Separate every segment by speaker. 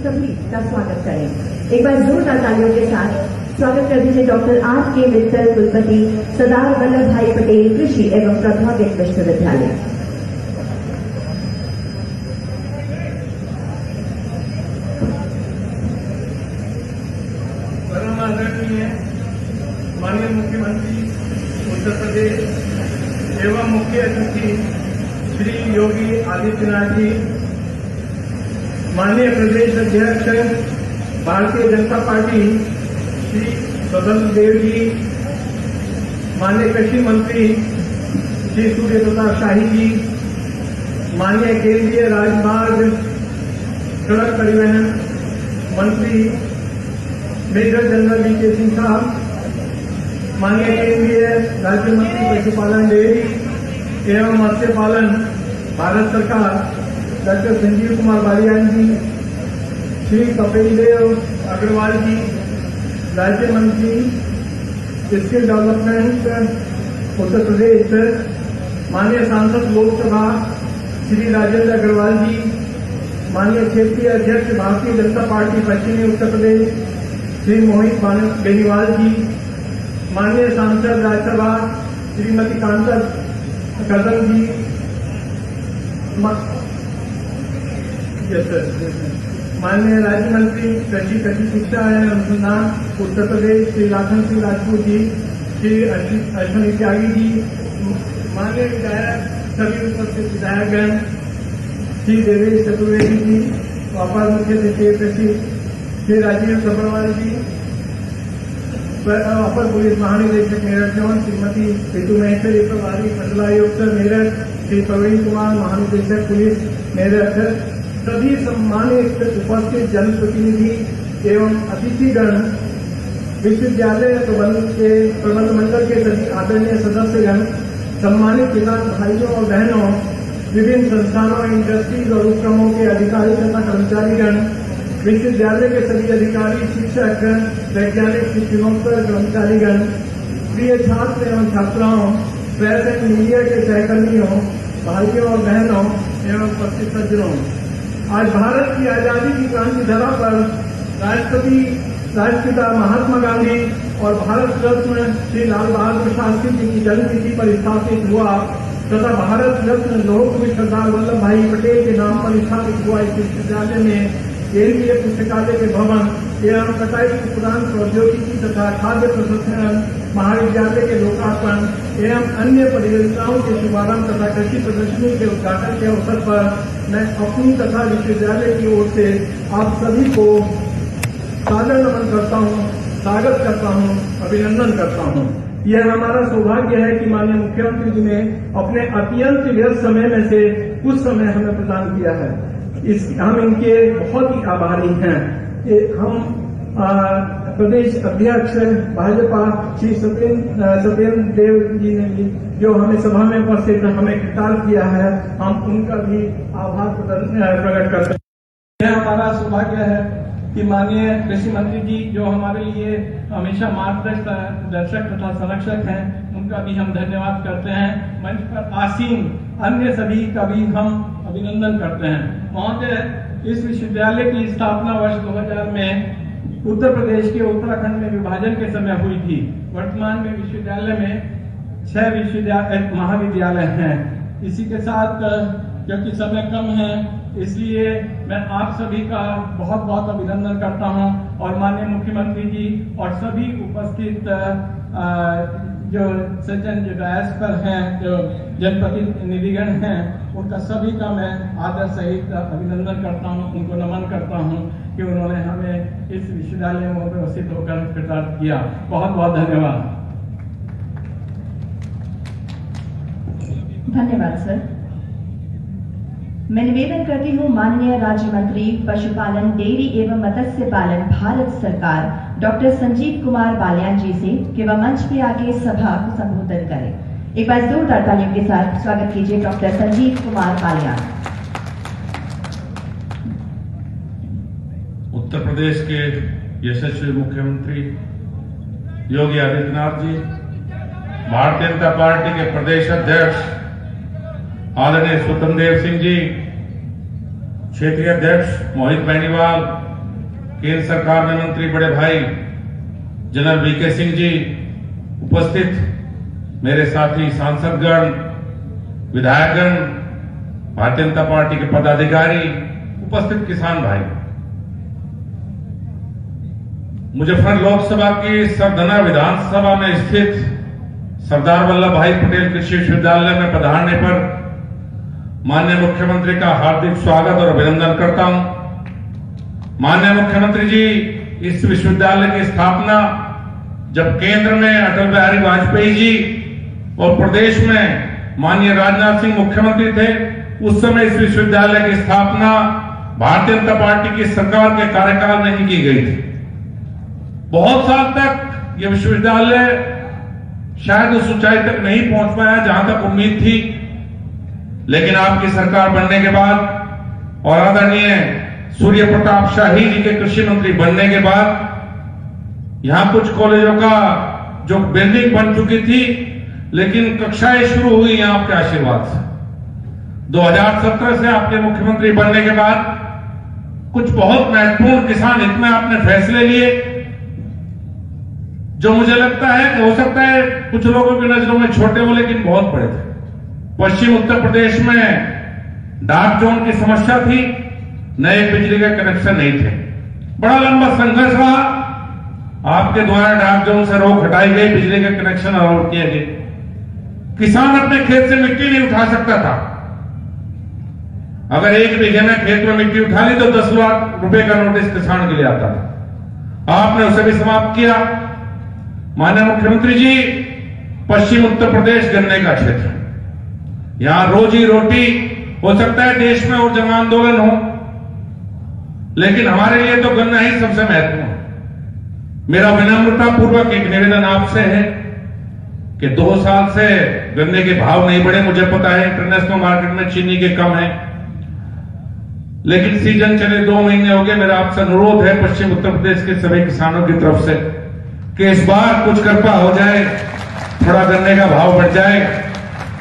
Speaker 1: सभी का स्वागत करें। एक बार जोरदार तालियों के साथ स्वागत कर दीजिए डॉक्टर R.K. मित्तल, कुलपति, सरदार वल्लभ भाई पटेल कृषि एवं प्रौद्योगिक विश्वविद्यालय।
Speaker 2: परम आदरणीय माननीय मुख्यमंत्री उत्तर प्रदेश एवं मुख्य अतिथि श्री योगी आदित्यनाथ जी, माननीय प्रदेश अध्यक्ष भारतीय जनता पार्टी श्री स्वतंत्र देव जी, माननीय कृषि मंत्री श्री सूर्य प्रताप शाही जी, माननीय केंद्रीय राजमार्ग सड़क परिवहन मंत्री मेजर जनरल वी.के. सिंह साहब, माननीय केंद्रीय राज्य मंत्री पशुपालन, डेयरी एवं मत्स्य पालन भारत सरकार डॉक्टर संजीव कुमार बालियान जी, श्री कपिल देव अग्रवाल जी, राज्य मंत्री स्किल डेवलपमेंट उत्तर प्रदेश, माननीय सांसद लोकसभा श्री राजेंद्र अग्रवाल जी, माननीय क्षेत्रीय अध्यक्ष भारतीय जनता पार्टी पश्चिमी उत्तर प्रदेश श्री मोहित बेनीवाल जी, माननीय सांसद राज्यसभा श्रीमती कांता कदम जी, माननीय राज्य मंत्री कृषि शिक्षा एवं अनुसंधान उत्तर प्रदेश श्री लाखन सिंह राजपूत जी, श्री अश्विनी त्यागी जी, माननीय विधायक सभी उपस्थित विधायकगण श्री देवेश चतुर्वेदी जी, अपर मुख्य सचिव कृषि श्री राजीव सब्रवाल जी, अपर पुलिस महानिदेशक मेरठ जोन श्रीमती ऋतु महेश्वरी प्रभारी मंडलायुक्त मेरठ श्री प्रवीण कुमार महानिदेशक पुलिस मेरठ, सभी सम्मानित उपस्थित जनप्रतिनिधि एवं अतिथिगण, विश्वविद्यालय प्रबंध मंडल के सभी आदरणीय सदस्यगण, सम्मानित किसान भाइयों और बहनों, विभिन्न संस्थानों, इंडस्ट्रीज और उपक्रमों के अधिकारी तथा कर्मचारीगण, विश्वविद्यालय के सभी अधिकारी, शिक्षक, वैज्ञानिक शिक्षकोत्तर कर्मचारीगण, प्रिय छात्र एवं छात्राओं, प्रेस एंड मीडिया के सहकर्मियों, भाइयों और बहनों एवं उपस्थित सज्जनों, आज भारत की आजादी की क्रांति धरा पर राष्ट्रपिता महात्मा गांधी और भारत रत्न श्री लाल बहादुर शास्त्री जी की जन्मतिथि पर स्थापित हुआ तथा भारत रत्न लोकप्रिय सरदार वल्लभ भाई पटेल के नाम पर स्थापित हुआ इस विश्वविद्यालय में केंद्रीय पुस्तकालय के भवन एवं कटाई उपदान प्रौद्योगिकी तथा खाद्य प्रसंस्करण महाविद्यालय के लोकार्पण एवं अन्य परियोजनाओं के शुभारंभ तथा कृषि प्रदर्शनी के उद्घाटन के अवसर पर मैं अपनी तथा विश्वविद्यालय की ओर से आप सभी को सादर नमन करता हूँ, स्वागत करता हूँ, अभिनंदन करता हूँ। यह हमारा सौभाग्य है कि माननीय मुख्यमंत्री जी ने अपने अत्यंत व्यस्त समय में से कुछ समय हमें प्रदान किया है। हम इनके बहुत ही आभारी हैं। हम प्रदेश अध्यक्ष भाजपा श्री सत्येंद्र देव जी ने भी जो हमें सभा में उपस्थित हमें खिताब किया है, हम उनका भी आभार प्रकट करते हैं। यह हमारा सौभाग्य है कि माननीय कृषि मंत्री जी जो हमारे लिए हमेशा मार्गदर्शक तथा संरक्षक हैं, उनका भी हम धन्यवाद करते हैं। मंच पर आसीन अन्य सभी का भी हम अभिनंदन करते हैं। महोदय, इस विश्वविद्यालय की स्थापना वर्ष 2000 में उत्तर प्रदेश के उत्तराखंड में विभाजन के समय हुई थी। वर्तमान में विश्वविद्यालय में 6 महाविद्यालय हैं। इसी के साथ क्योंकि समय कम है, इसलिए मैं आप सभी का बहुत बहुत अभिनंदन करता हूं और माननीय मुख्यमंत्री जी और सभी उपस्थित जो सज्जन जो डायस पर हैं, जो जनप्रतिनिधिगण हैं, उनका सभी का मैं आदर सहित अभिनंदन करता हूं, उनको नमन करता हूं कि उन्होंने हमें इस विश्वविद्यालय में उपस्थित होकर कृतार्थ किया। बहुत बहुत धन्यवाद।
Speaker 1: धन्यवाद सर। मैं निवेदन करती हूँ माननीय राज्य मंत्री पशुपालन, डेयरी एवं मत्स्य पालन भारत सरकार डॉक्टर संजीव कुमार बालियान जी से कि वह मंच पे आके सभा को संबोधित करें। एक बार जोरदार तालियों के साथ स्वागत कीजिए डॉक्टर संजीव कुमार बालियान।
Speaker 3: उत्तर प्रदेश के यशस्वी मुख्यमंत्री योगी आदित्यनाथ जी, भारतीय जनता पार्टी के प्रदेश अध्यक्ष आदरणीय स्वतंत्र देव सिंह जी, क्षेत्रीय अध्यक्ष मोहित बेनीवाल, केंद्र सरकार में मंत्री बड़े भाई जनरल वीके सिंह जी, उपस्थित मेरे साथी सांसदगण, विधायकगण, भारतीय जनता पार्टी के पदाधिकारी, उपस्थित किसान भाई, मुजफ्फर लोकसभा की सरधना विधानसभा में स्थित सरदार वल्लभ भाई पटेल कृषि विश्वविद्यालय में पधारने पर माननीय मुख्यमंत्री का हार्दिक स्वागत और अभिनंदन करता हूं। माननीय मुख्यमंत्री जी, इस विश्वविद्यालय की स्थापना जब केंद्र में अटल बिहारी वाजपेयी जी और प्रदेश में माननीय राजनाथ सिंह मुख्यमंत्री थे, उस समय इस विश्वविद्यालय की स्थापना भारतीय जनता पार्टी की सरकार के कार्यकाल में ही की गई थी। बहुत साल तक यह विश्वविद्यालय शायद उस ऊंचाई तक नहीं पहुंच पाया जहां तक उम्मीद थी, लेकिन आपकी सरकार बनने के बाद और आदरणीय सूर्य प्रताप शाही जी के कृषि मंत्री बनने के बाद यहां कुछ कॉलेजों का जो बिल्डिंग बन चुकी थी, लेकिन कक्षाएं शुरू हुई हैं आपके आशीर्वाद से। 2017 से आपके मुख्यमंत्री बनने के बाद कुछ बहुत महत्वपूर्ण किसान हित में आपने फैसले लिए, जो मुझे लगता है कि हो सकता है कुछ लोगों की नजरों में छोटे हो, लेकिन बहुत बड़े थे। पश्चिम उत्तर प्रदेश में डार्क जोन की समस्या थी, नए बिजली के कनेक्शन नहीं थे, बड़ा लंबा संघर्ष रहा, आपके द्वारा डार्क जोन से रोक हटाई गई, बिजली के कनेक्शन अलाउड किए गए। किसान अपने खेत से मिट्टी नहीं उठा सकता था, अगर 1 बीघे में खेत में मिट्टी उठा ली तो 10 लाख रुपए का नोटिस किसान के लिए आता था। आपने उसे भी समाप्त किया। माननीय मुख्यमंत्री जी, पश्चिम उत्तर प्रदेश गन्ने का क्षेत्र, यहां रोजी रोटी, हो सकता है देश में और जन आंदोलन हो, लेकिन हमारे लिए तो गन्ना ही सबसे महत्वपूर्ण है। मेरा विनम्रता पूर्वक एक निवेदन आपसे है कि 2 साल से गन्ने के भाव नहीं बढ़े। मुझे पता है इंटरनेशनल मार्केट में चीनी के कम है, लेकिन सीजन चले 2 महीने हो गए। मेरा आपसे अनुरोध है पश्चिम उत्तर प्रदेश के सभी किसानों की तरफ से कि इस बार कुछ कृपा हो जाए, थोड़ा गन्ने का भाव बढ़ जाए,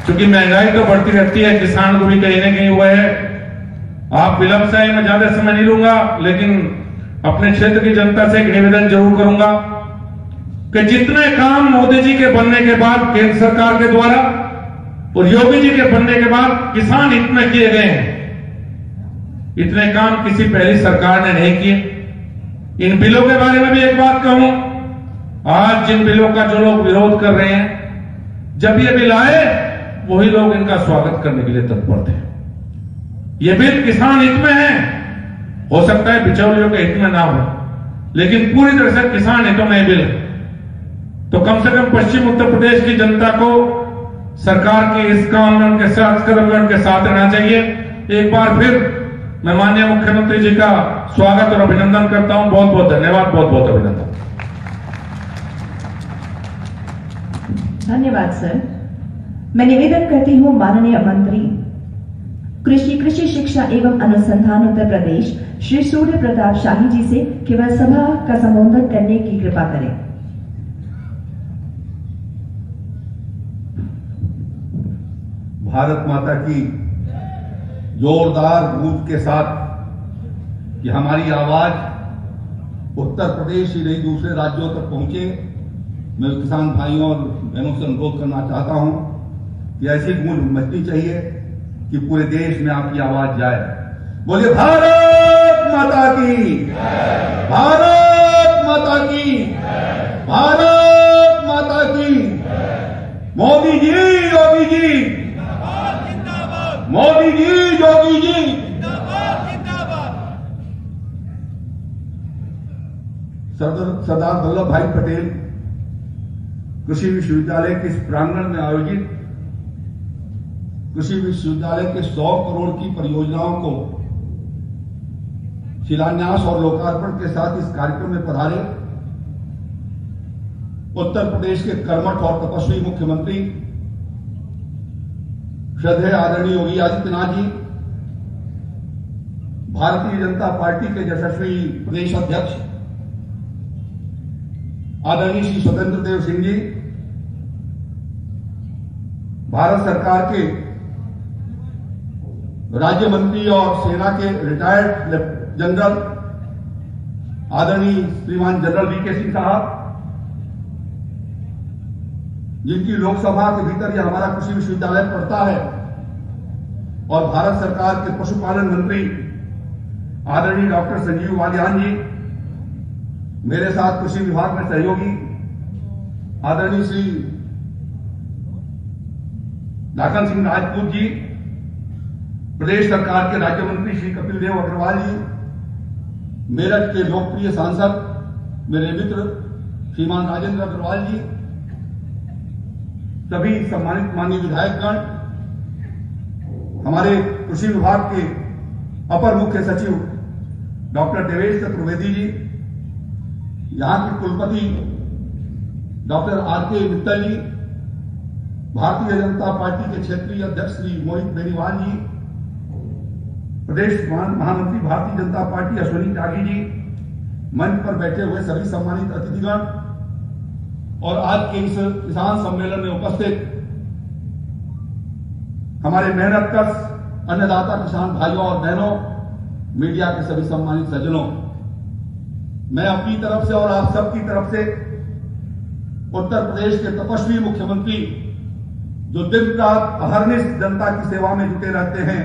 Speaker 3: क्योंकि महंगाई तो बढ़ती रहती है, किसान को भी कहीं ना कहीं हुआ है। आप विलंब से, मैं ज्यादा समय नहीं लूंगा, लेकिन अपने क्षेत्र की जनता से एक निवेदन जरूर करूंगा कि जितने काम मोदी जी के बनने के बाद केंद्र सरकार के द्वारा और योगी जी के बनने के बाद किसान हित में किए गए हैं, इतने काम किसी पहली सरकार ने नहीं किए। इन बिलों के बारे में भी एक बात कहूं, आज जिन बिलों का जो लोग विरोध कर रहे हैं, जब ये बिल आए वही लोग इनका स्वागत करने के लिए तत्पर थे। ये बिल किसान हित में है, हो सकता है बिचौलियों के हित में ना हो, लेकिन पूरी तरह से किसान हितों में बिल है। तो कम से कम पश्चिम उत्तर प्रदेश की जनता को सरकार के इस काम में उनके साथ कदम में उनके साथ रहना चाहिए। एक बार फिर मैं माननीय मुख्यमंत्री जी का स्वागत और अभिनंदन करता हूं। बहुत बहुत धन्यवाद, बहुत बहुत अभिनंदन।
Speaker 1: धन्यवाद सर। मैं निवेदन करती हूं माननीय मंत्री कृषि शिक्षा एवं अनुसंधान उत्तर प्रदेश श्री सूर्य प्रताप शाही जी से कि वह सभा का संबोधन करने की कृपा करें।
Speaker 4: भारत माता की जोरदार गूंज के साथ कि हमारी आवाज उत्तर प्रदेश ही नहीं दूसरे राज्यों तक पहुंचे, मैं किसान भाइयों और बहनों से अनुरोध करना चाहता हूं कि ऐसी गूंज मचनी चाहिए कि पूरे देश में आपकी आवाज जाए। बोलिए भारत माता की, भारत माता की, भारत माता की। मोदी जी, योगी जी, मोदी जी, योगी जी। सरदार वल्लभ भाई पटेल कृषि विश्वविद्यालय के इस प्रांगण में आयोजित कृषि विश्वविद्यालय के 100 करोड़ की परियोजनाओं को शिलान्यास और लोकार्पण के साथ इस कार्यक्रम में पधारे उत्तर प्रदेश के कर्मठ और तपस्वी मुख्यमंत्री श्रद्धेय आदरणीय योगी आदित्यनाथ जी, भारतीय जनता पार्टी के यशस्वी प्रदेश अध्यक्ष आदरणीय श्री स्वतंत्र देव सिंह जी, भारत सरकार के राज्य मंत्री और सेना के रिटायर्ड जनरल आदरणीय श्रीमान जनरल वीके सिंह साहब, जिनकी लोकसभा के भीतर यह हमारा कृषि विश्वविद्यालय पड़ता है, और भारत सरकार के पशुपालन मंत्री आदरणीय डॉक्टर संजीव बालियान जी, मेरे साथ कृषि विभाग में सहयोगी आदरणीय श्री लाखन सिंह राजपूत जी, प्रदेश सरकार के राज्य मंत्री श्री कपिल देव अग्रवाल जी, मेरठ के लोकप्रिय सांसद मेरे मित्र श्रीमान राजेंद्र अग्रवाल जी, सभी सम्मानित माननीय विधायकगण, हमारे कृषि विभाग के अपर मुख्य सचिव डॉक्टर देवेश चतुर्वेदी जी, यहां के कुलपति डॉक्टर आर.के. मित्तल जी, भारतीय जनता पार्टी के क्षेत्रीय अध्यक्ष श्री मोहित बेनीवाल जी, प्रदेश महामंत्री भारतीय जनता पार्टी अश्विनी त्यागी जी, मंच पर बैठे हुए सभी सम्मानित अतिथिगण और आज के इस किसान सम्मेलन में उपस्थित हमारे मेहनतकश अन्नदाता किसान भाइयों और बहनों, मीडिया के सभी सम्मानित सज्जनों, मैं अपनी तरफ से और आप सबकी तरफ से उत्तर प्रदेश के तपस्वी मुख्यमंत्री, जो दिन रात अहर्निश जनता की सेवा में जुटे रहते हैं,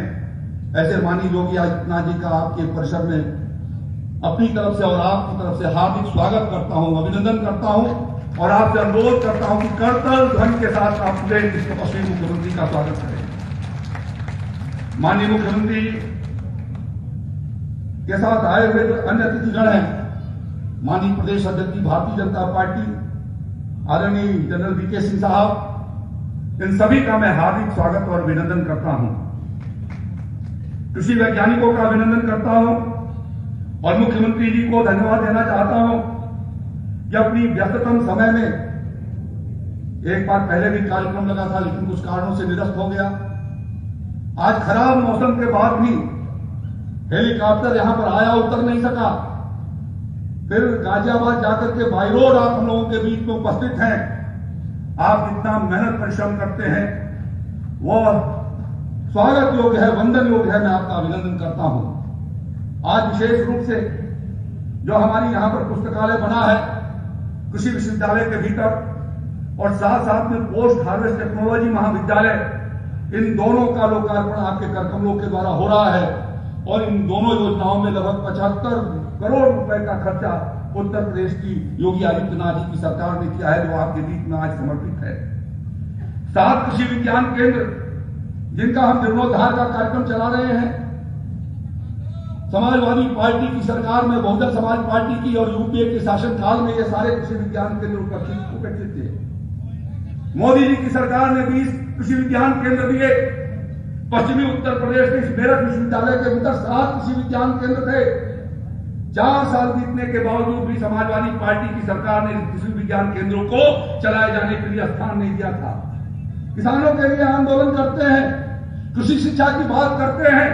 Speaker 4: ऐसे माननीय योगी आदित्यनाथ जी का आपके परिसर में अपनी तरफ से और आपकी तरफ से हार्दिक स्वागत करता हूं, अभिनंदन करता हूं और आपसे अनुरोध करता हूं कि करतल ध्वनि के साथ आप पूरे इस तपस्वी मुख्यमंत्री का स्वागत करें। माननीय मुख्यमंत्री के साथ आए हुए जो अन्य अतिथिगण हैं, माननीय प्रदेश अध्यक्ष भारतीय जनता पार्टी आदरणीय जनरल वीके सिंह साहब, इन सभी का मैं हार्दिक स्वागत और अभिनंदन करता हूं। कृषि वैज्ञानिकों का अभिनंदन करता हूं और मुख्यमंत्री जी को धन्यवाद देना चाहता हूं कि अपनी व्यस्ततम समय में, एक बार पहले भी कार्यक्रम लगा था लेकिन कुछ कारणों से निरस्त हो गया, आज खराब मौसम के बाद भी हेलीकॉप्टर यहां पर आया, उतर नहीं सका, फिर गाजियाबाद जाकर के बाई रोड आप हम लोगों के बीच में उपस्थित हैं। आप जितना मेहनत परिश्रम करते हैं वो स्वागत योग्य है, वंदन योग्य है, मैं आपका अभिनंदन करता हूं। आज विशेष रूप से जो हमारी यहां पर पुस्तकालय बना है कृषि विश्वविद्यालय के भीतर और साथ साथ में पोस्ट हार्वेस्ट टेक्नोलॉजी महाविद्यालय, इन दोनों का लोकार्पण आपके कर कमलों के द्वारा हो रहा है और इन दोनों योजनाओं में लगभग 75 करोड़ रुपए का खर्चा उत्तर प्रदेश की योगी आदित्यनाथ जी की सरकार ने किया है, जो आपके बीच में आज समर्पित है। 7 कृषि विज्ञान केंद्र जिनका हम जीर्णोद्धार का कार्यक्रम चला रहे हैं, समाजवादी पार्टी की सरकार में, बहुजन समाज पार्टी की और यूपीए के शासनकाल में ये सारे कृषि विज्ञान केंद्र उपस्थित थे। मोदी जी की सरकार ने 20 कृषि विज्ञान केंद्र दिए। पश्चिमी उत्तर प्रदेश के इस मेरठ विश्वविद्यालय के भीतर 7 कृषि विज्ञान केंद्र थे। 4 साल बीतने के बावजूद भी समाजवादी पार्टी की सरकार ने कृषि विज्ञान केंद्रों को चलाए जाने के लिए स्थान नहीं दिया था। किसानों के लिए आंदोलन करते हैं, कृषि शिक्षा की बात करते हैं,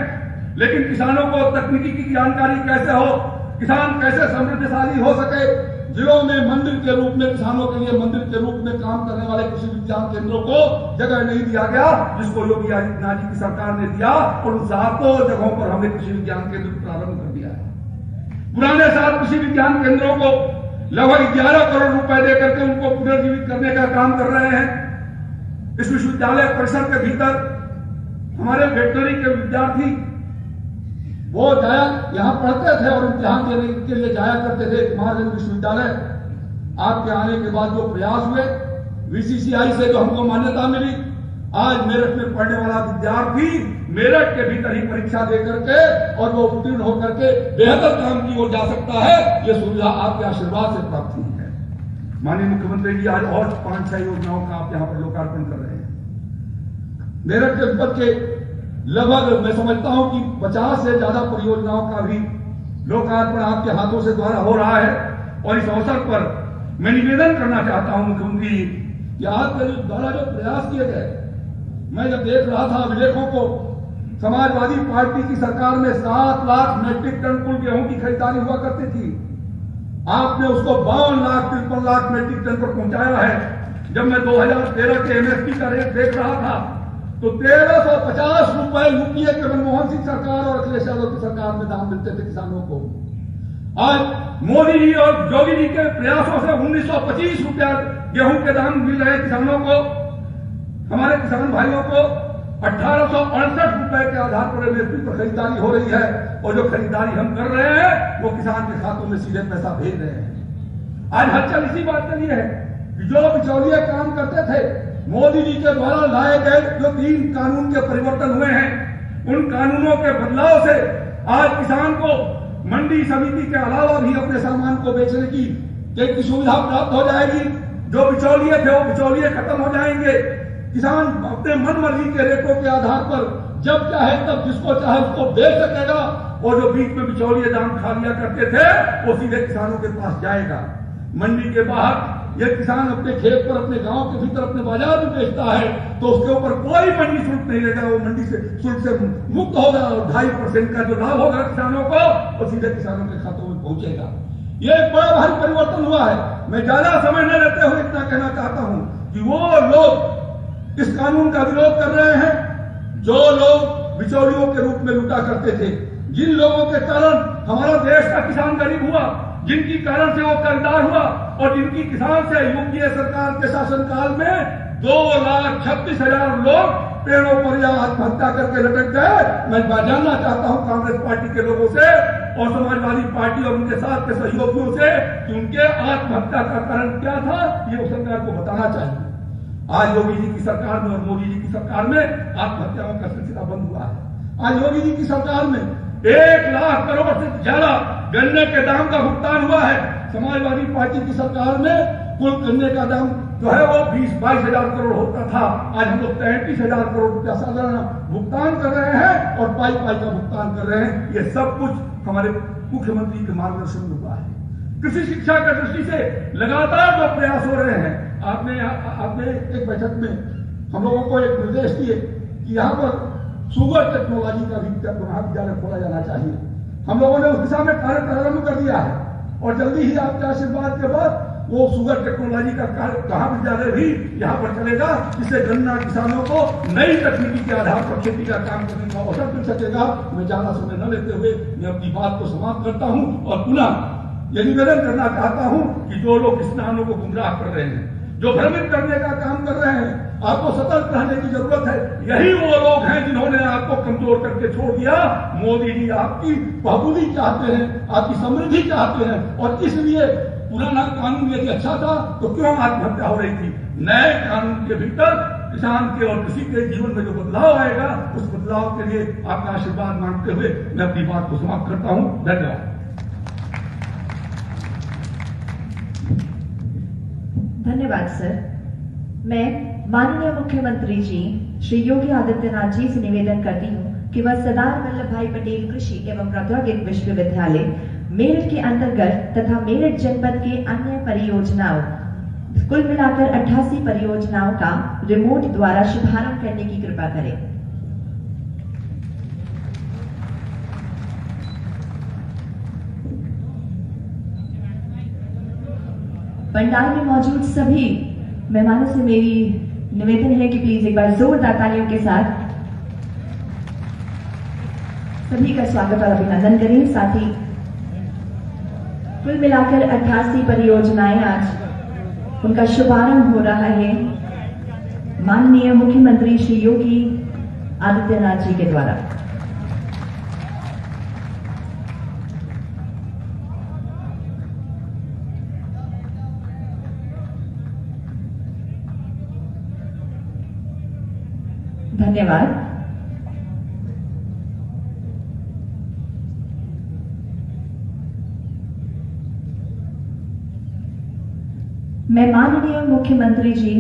Speaker 4: लेकिन किसानों को तकनीकी की जानकारी कैसे हो, किसान कैसे समृद्धशाली हो सके, जिलों में मंदिर के रूप में, किसानों के लिए मंदिर के रूप में काम करने वाले कृषि विज्ञान केंद्रों को जगह नहीं दिया गया, जिसको योगी आदित्यनाथ जी की सरकार ने दिया और उन 7 जगहों पर हमने कृषि विज्ञान केंद्र प्रारंभ कर दिया है। पुराने 7 कृषि विज्ञान केंद्रों को लगभग 11 करोड़ रुपए देकर के उनको पुनर्जीवित करने का काम कर रहे हैं। इस विश्वविद्यालय परिसर के भीतर हमारे वेटनरी के विद्यार्थी वो जाया यहां पढ़ते थे और इम्तिहान देने के लिए जाया करते थे। महाराजगंज विश्वविद्यालय आपके आने के बाद जो प्रयास हुए, बीसीसीआई से जो हमको मान्यता मिली, आज मेरठ में पढ़ने वाला विद्यार्थी मेरठ के भीतर ही परीक्षा दे करके और वो उत्तीर्ण होकर के बेहतर काम की ओर जा सकता है। ये सुविधा आपके आशीर्वाद से प्राप्त हुई है। माननीय मुख्यमंत्री जी आज और 5-6 योजनाओं का आप यहां पर लोकार्पण कर रहे हैं। मेरठ के ऊपर के लगभग मैं समझता हूं कि 50 से ज्यादा परियोजनाओं का भी लोकार्पण आपके हाथों से द्वारा हो रहा है। और इस अवसर पर मैं निवेदन करना चाहता हूं मुख्यमंत्री जी कि आपके द्वारा जो प्रयास किए गए, मैं जब देख रहा था अभिलेखों को, समाजवादी पार्टी की सरकार में 7 लाख मेट्रिक टन कुल गेहूं की खरीदारी हुआ करती थी। आपने उसको 52 लाख 53 लाख मेट्रिक टन पर पहुंचाया है। जब मैं 2013 के एमएसपी का रेट देख रहा था तो 1350 रुपए यूपीए के मनमोहन सिंह सरकार और अखिलेश यादव की सरकार में दाम मिलते थे किसानों को। आज मोदी जी और योगी जी के प्रयासों से 1925 रुपया गेहूं के दाम मिल रहे किसानों को, हमारे किसान भाइयों को 1868 रुपए के आधार पर एमएसपी पर खरीदारी हो रही है, और जो खरीदारी हम कर रहे हैं वो किसान के खातों में सीधे पैसा भेज रहे हैं। आज हलचल इसी बात के लिए है कि जो बिचौलिए काम करते थे, मोदी जी के द्वारा लाए गए जो 3 कानून के परिवर्तन हुए हैं, उन कानूनों के बदलाव से आज किसान को मंडी समिति के अलावा भी अपने सामान को बेचने की सुविधा प्राप्त हो जाएगी। जो बिचौलिए थे वो बिचौलिए खत्म हो जाएंगे। किसान अपने मन मर्जी के रेटों के आधार पर जब चाहे तब जिसको चाहे उसको बेच सकेगा, और जो बीच में बिचौलिए दाम खा लिया करते थे वो सीधे किसानों के पास जाएगा। मंडी के बाहर ये किसान अपने खेत पर, अपने गांव के भीतर, अपने बाजार में बेचता है तो उसके ऊपर कोई मंडी शुल्क नहीं लेगा, वो मंडी से शुल्क से मुक्त होगा, और 2.5% का जो लाभ होगा किसानों को वो सीधे किसानों के खातों में पहुंचेगा। ये एक बड़ा भारी परिवर्तन हुआ है। मैं ज्यादा समय न लेते हुए इतना कहना चाहता हूं कि वो लोग इस कानून का विरोध कर रहे हैं जो लोग बिचौलियों के रूप में लूटा करते थे, जिन लोगों के कारण हमारा देश का किसान गरीब हुआ, जिनकी कारण से वो कर्जदार हुआ, और जिनकी किसान से यूपीए सरकार के शासनकाल में 2,36,000 लोग पेड़ों पर या आत्महत्या करके लटक गए। मैं जानना चाहता हूं कांग्रेस पार्टी के लोगों से और समाजवादी पार्टी और उनके साथ के सहयोगियों से कि उनके आत्महत्या का कारण क्या था, ये उस सरकार को बताना चाहिए। आज योगी जी की सरकार में और मोदी जी की सरकार में आत्महत्याओं का सिलसिला बंद हुआ है। आज योगी जी की सरकार में 1 लाख करोड़ से ज्यादा गन्ने के दाम का भुगतान हुआ है। समाजवादी पार्टी की सरकार में कुल गन्ने का दाम जो है वो 20-22 हजार करोड़ होता था, आज हम लोग 33,000 करोड़ रुपया सालाना भुगतान कर रहे हैं और पाई का भुगतान कर रहे हैं। ये सब कुछ हमारे मुख्यमंत्री के मार्गदर्शन में हुआ है। कृषि शिक्षा की दृष्टि से लगातार जो प्रयास हो रहे हैं, आपने एक बैठक में हम लोगों को एक निर्देश दिए कि यहाँ पर शुगर टेक्नोलॉजी का भी महाविद्यालय खोला जाना चाहिए। हम लोगों ने उस दिशा में कार्य प्रारंभ कर दिया है और जल्दी ही आपके आशीर्वाद के बाद वो शुगर टेक्नोलॉजी का महाविद्यालय भी यहाँ पर चलेगा, जिससे गन्ना किसानों को नई तकनीकी के आधार पर खेती का काम करने का अवसर मिल सकेगा। मैं ज्यादा समय न लेते हुए मैं अपनी बात को समाप्त करता हूँ और पुनः ये निवेदन करना चाहता हूँ कि जो लोग किसानों को गुमराह कर रहे हैं, जो भ्रमित करने का काम कर रहे हैं, आपको सतर्क रहने की जरूरत है। यही वो लोग हैं जिन्होंने आपको कमजोर करके छोड़ दिया। मोदी जी आपकी बहुबुदी चाहते हैं, आपकी समृद्धि चाहते हैं, और इसलिए पुराना कानून यदि अच्छा था तो क्यों आत्महत्या हो रही थी। नए कानून के भीतर किसान के और किसी के जीवन में जो बदलाव आएगा, उस बदलाव के लिए आपका आशीर्वाद मांगते हुए मैं अपनी बात को समाप्त करता हूं। धन्यवाद।
Speaker 1: धन्यवाद सर। मैं माननीय मुख्यमंत्री जी श्री योगी आदित्यनाथ जी से निवेदन करती हूँ कि वह सरदार वल्लभ भाई पटेल कृषि एवं प्रौद्योगिक विश्वविद्यालय मेरठ के अंतर्गत तथा मेरठ जनपद के अन्य परियोजनाओं, कुल मिलाकर 88 परियोजनाओं का रिमोट द्वारा शुभारंभ करने की कृपा करें। पंडाल में मौजूद सभी मेहमानों से मेरी निवेदन है कि प्लीज एक बार जोरदार तालियों के साथ सभी का स्वागत और अभिनंदन करें। साथ ही कुल मिलाकर 88 परियोजनाएं आज उनका शुभारंभ हो रहा है माननीय मुख्यमंत्री श्री योगी आदित्यनाथ जी के द्वारा। धन्यवाद। मैं माननीय मुख्यमंत्री जी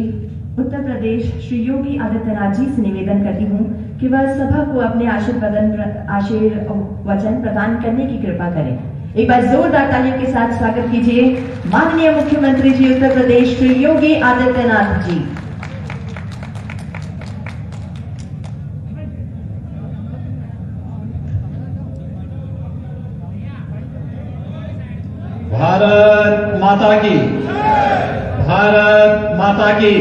Speaker 1: उत्तर प्रदेश श्री योगी आदित्यनाथ जी से निवेदन करती हूं कि वह सभा को अपने आशीर्वचन प्रदान करने की कृपा करें। एक बार जोरदार तालियों के साथ स्वागत कीजिए माननीय मुख्यमंत्री जी उत्तर प्रदेश श्री योगी आदित्यनाथ जी।
Speaker 5: भारत माता की, भारत माता की,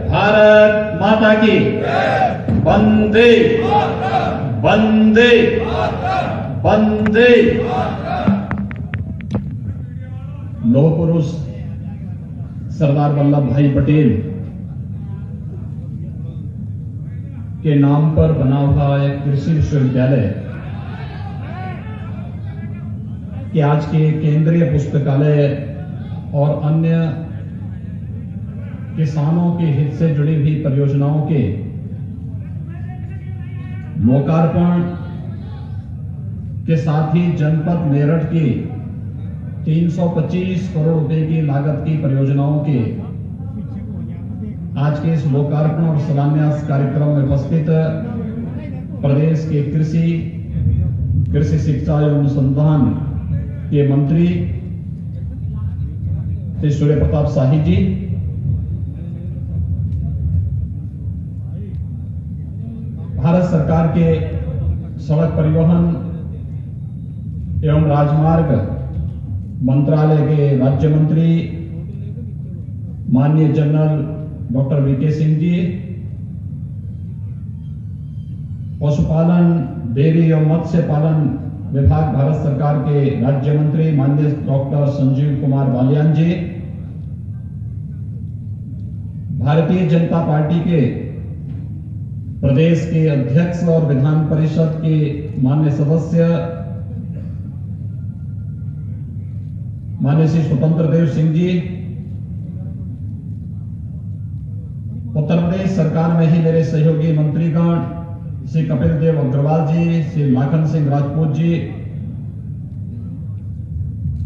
Speaker 5: भारत माता की। वंदे वंदे वंदे।
Speaker 6: लौह पुरुष सरदार वल्लभ भाई पटेल के नाम पर बना हुआ एक कृषि विश्वविद्यालय कि आज के केंद्रीय पुस्तकालय और अन्य किसानों के हित से जुड़ी हुई परियोजनाओं के लोकार्पण के साथ ही जनपद मेरठ की 325 करोड़ रुपए की लागत की परियोजनाओं के आज के इस लोकार्पण और शिलान्यास कार्यक्रम में उपस्थित प्रदेश के कृषि शिक्षा एवं अनुसंधान के मंत्री श्री सूर्य प्रताप शाही जी, भारत सरकार के सड़क परिवहन एवं राजमार्ग मंत्रालय के राज्य मंत्री माननीय general doctor VK Singh ji, पशुपालन डेयरी एवं मत्स्य पालन विभाग भारत सरकार के राज्य मंत्री माननीय डॉक्टर संजीव कुमार बालियान जी, भारतीय जनता पार्टी के प्रदेश के अध्यक्ष और विधान परिषद के माननीय सदस्य माननीय श्री स्वतंत्र देव सिंह जी, उत्तर प्रदेश सरकार में ही मेरे सहयोगी मंत्रीगण श्री कपिल देव अग्रवाल जी, श्री लाखन सिंह राजपूत जी,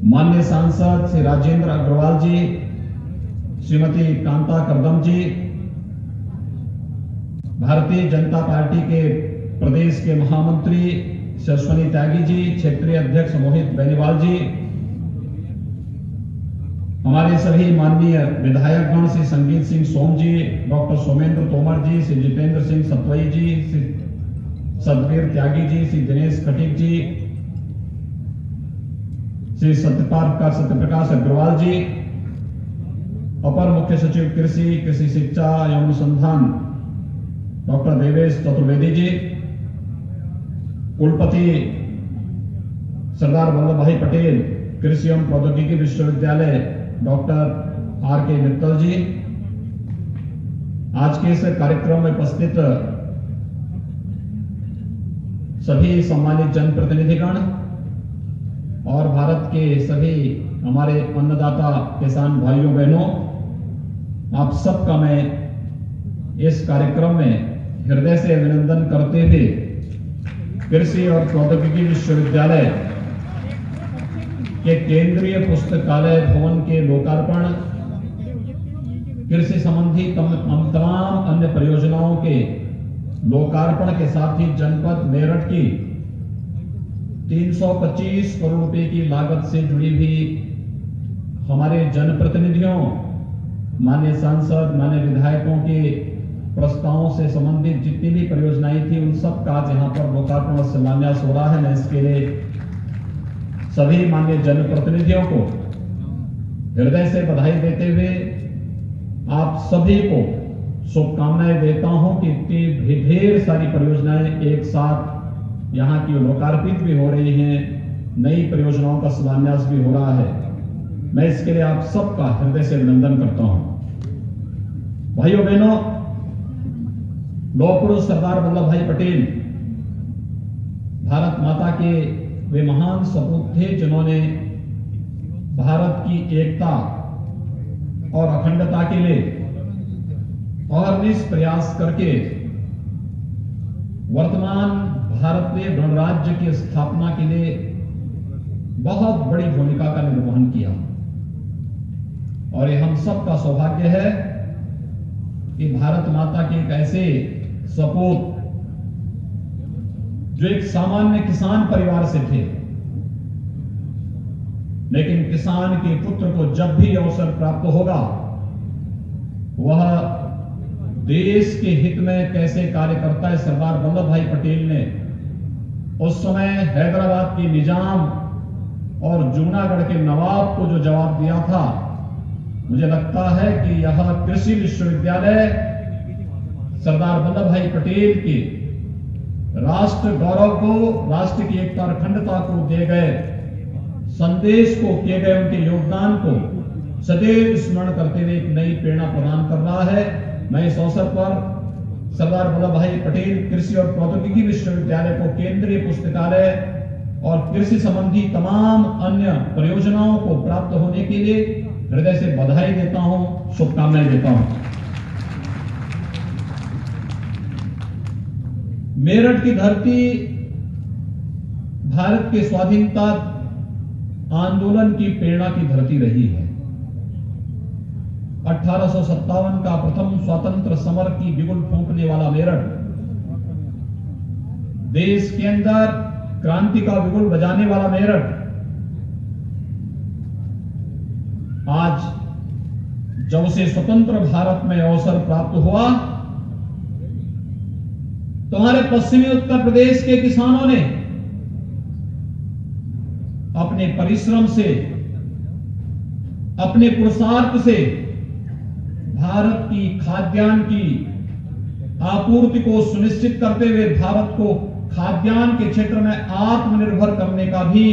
Speaker 6: माननीय सांसद श्री राजेंद्र अग्रवाल जी, श्रीमती कांता करदम जी, भारतीय जनता पार्टी के प्रदेश के महामंत्री सरस्वती त्यागी जी, क्षेत्रीय अध्यक्ष मोहित बेनीवाल जी, हमारे सभी माननीय विधायकगण श्री संगीत सिंह सोम जी, डॉक्टर सोमेंद्र तोमर जी, श्री जितेंद्र सिंह सतवई जी, श्री सतवीर त्यागी जी, श्री दिनेश खटीक जी, श्री सत्यप्रकाश अग्रवाल जी, अपर मुख्य सचिव कृषि शिक्षा एवं अनुसंधान डॉक्टर देवेश चतुर्वेदी जी, कुलपति सरदार वल्लभ भाई पटेल कृषि एवं प्रौद्योगिकी विश्वविद्यालय डॉक्टर आर के मित्तल जी, आज के इस कार्यक्रम में उपस्थित सभी सम्मानित जनप्रतिनिधिगण और भारत के सभी हमारे अन्नदाता किसान भाइयों बहनों, आप सबका मैं इस कार्यक्रम में हृदय से अभिनंदन करते हुए कृषि और प्रौद्योगिकी विश्वविद्यालय के केंद्रीय पुस्तकालय भवन के लोकार्पण, कृषि संबंधी तमाम अन्य परियोजनाओं के लोकार्पण के साथ ही जनपद मेरठ की 325 करोड़ रुपए की लागत से जुड़ी हुई हमारे जनप्रतिनिधियों, माननीय सांसद, माननीय विधायकों के प्रस्तावों से संबंधित जितनी भी परियोजनाएं थी उन सब का यहाँ पर लोकार्पण और शिलान्यास हो रहा है। मैं इसके लिए सभी माननीय जनप्रतिनिधियों को हृदय से बधाई देते हुए आप सभी को शुभकामनाएं देता हूं कि इतनी ढेर सारी परियोजनाएं एक साथ यहाँ की लोकार्पित भी हो रही हैं, नई परियोजनाओं का शिलान्यास भी हो रहा है। मैं इसके लिए आप सबका हृदय से अभिनंदन करता हूं। भाइयों बहनों, लौह पुरुष सरदार वल्लभ भाई पटेल भारत माता के वे महान सपूत थे जिन्होंने भारत की एकता और अखंडता के लिए अहर्निश प्रयास करके वर्तमान भारत में गणराज्य की स्थापना के लिए बहुत बड़ी भूमिका का निर्वहन किया। और ये हम सबका सौभाग्य है कि भारत माता के एक ऐसे सपूत जो एक सामान्य किसान परिवार से थे, लेकिन किसान के पुत्र को जब भी अवसर प्राप्त होगा वह देश के हित में कैसे कार्य करता है। सरदार वल्लभ भाई पटेल ने उस समय हैदराबाद के निजाम और जूनागढ़ के नवाब को जो जवाब दिया था, मुझे लगता है कि यह कृषि विश्वविद्यालय सरदार वल्लभ भाई पटेल के राष्ट्र गौरव को, राष्ट्र की एकता और अखंडता को दिए गए संदेश को, किए गए उनके योगदान को सदैव स्मरण करते हुए एक नई प्रेरणा प्रदान कर रहा है। मैं इस अवसर पर सरदार वल्लभ भाई पटेल कृषि और प्रौद्योगिकी विश्वविद्यालय को केंद्रीय पुस्तकालय और कृषि संबंधी तमाम अन्य परियोजनाओं को प्राप्त होने के लिए हृदय से बधाई देता हूं, शुभकामनाएं देता हूं। मेरठ की धरती भारत के स्वाधीनता आंदोलन की प्रेरणा की धरती रही है। 1857 का प्रथम स्वतंत्र समर की बिगुल फूंकने वाला मेरठ, देश के अंदर क्रांति का बिगुल बजाने वाला मेरठ, आज जब उसे स्वतंत्र भारत में अवसर प्राप्त हुआ तो हमारे पश्चिमी उत्तर प्रदेश के किसानों ने अपने परिश्रम से, अपने पुरुषार्थ से भारत की खाद्यान्न की आपूर्ति को सुनिश्चित करते हुए भारत को खाद्यान्न के क्षेत्र में आत्मनिर्भर करने का भी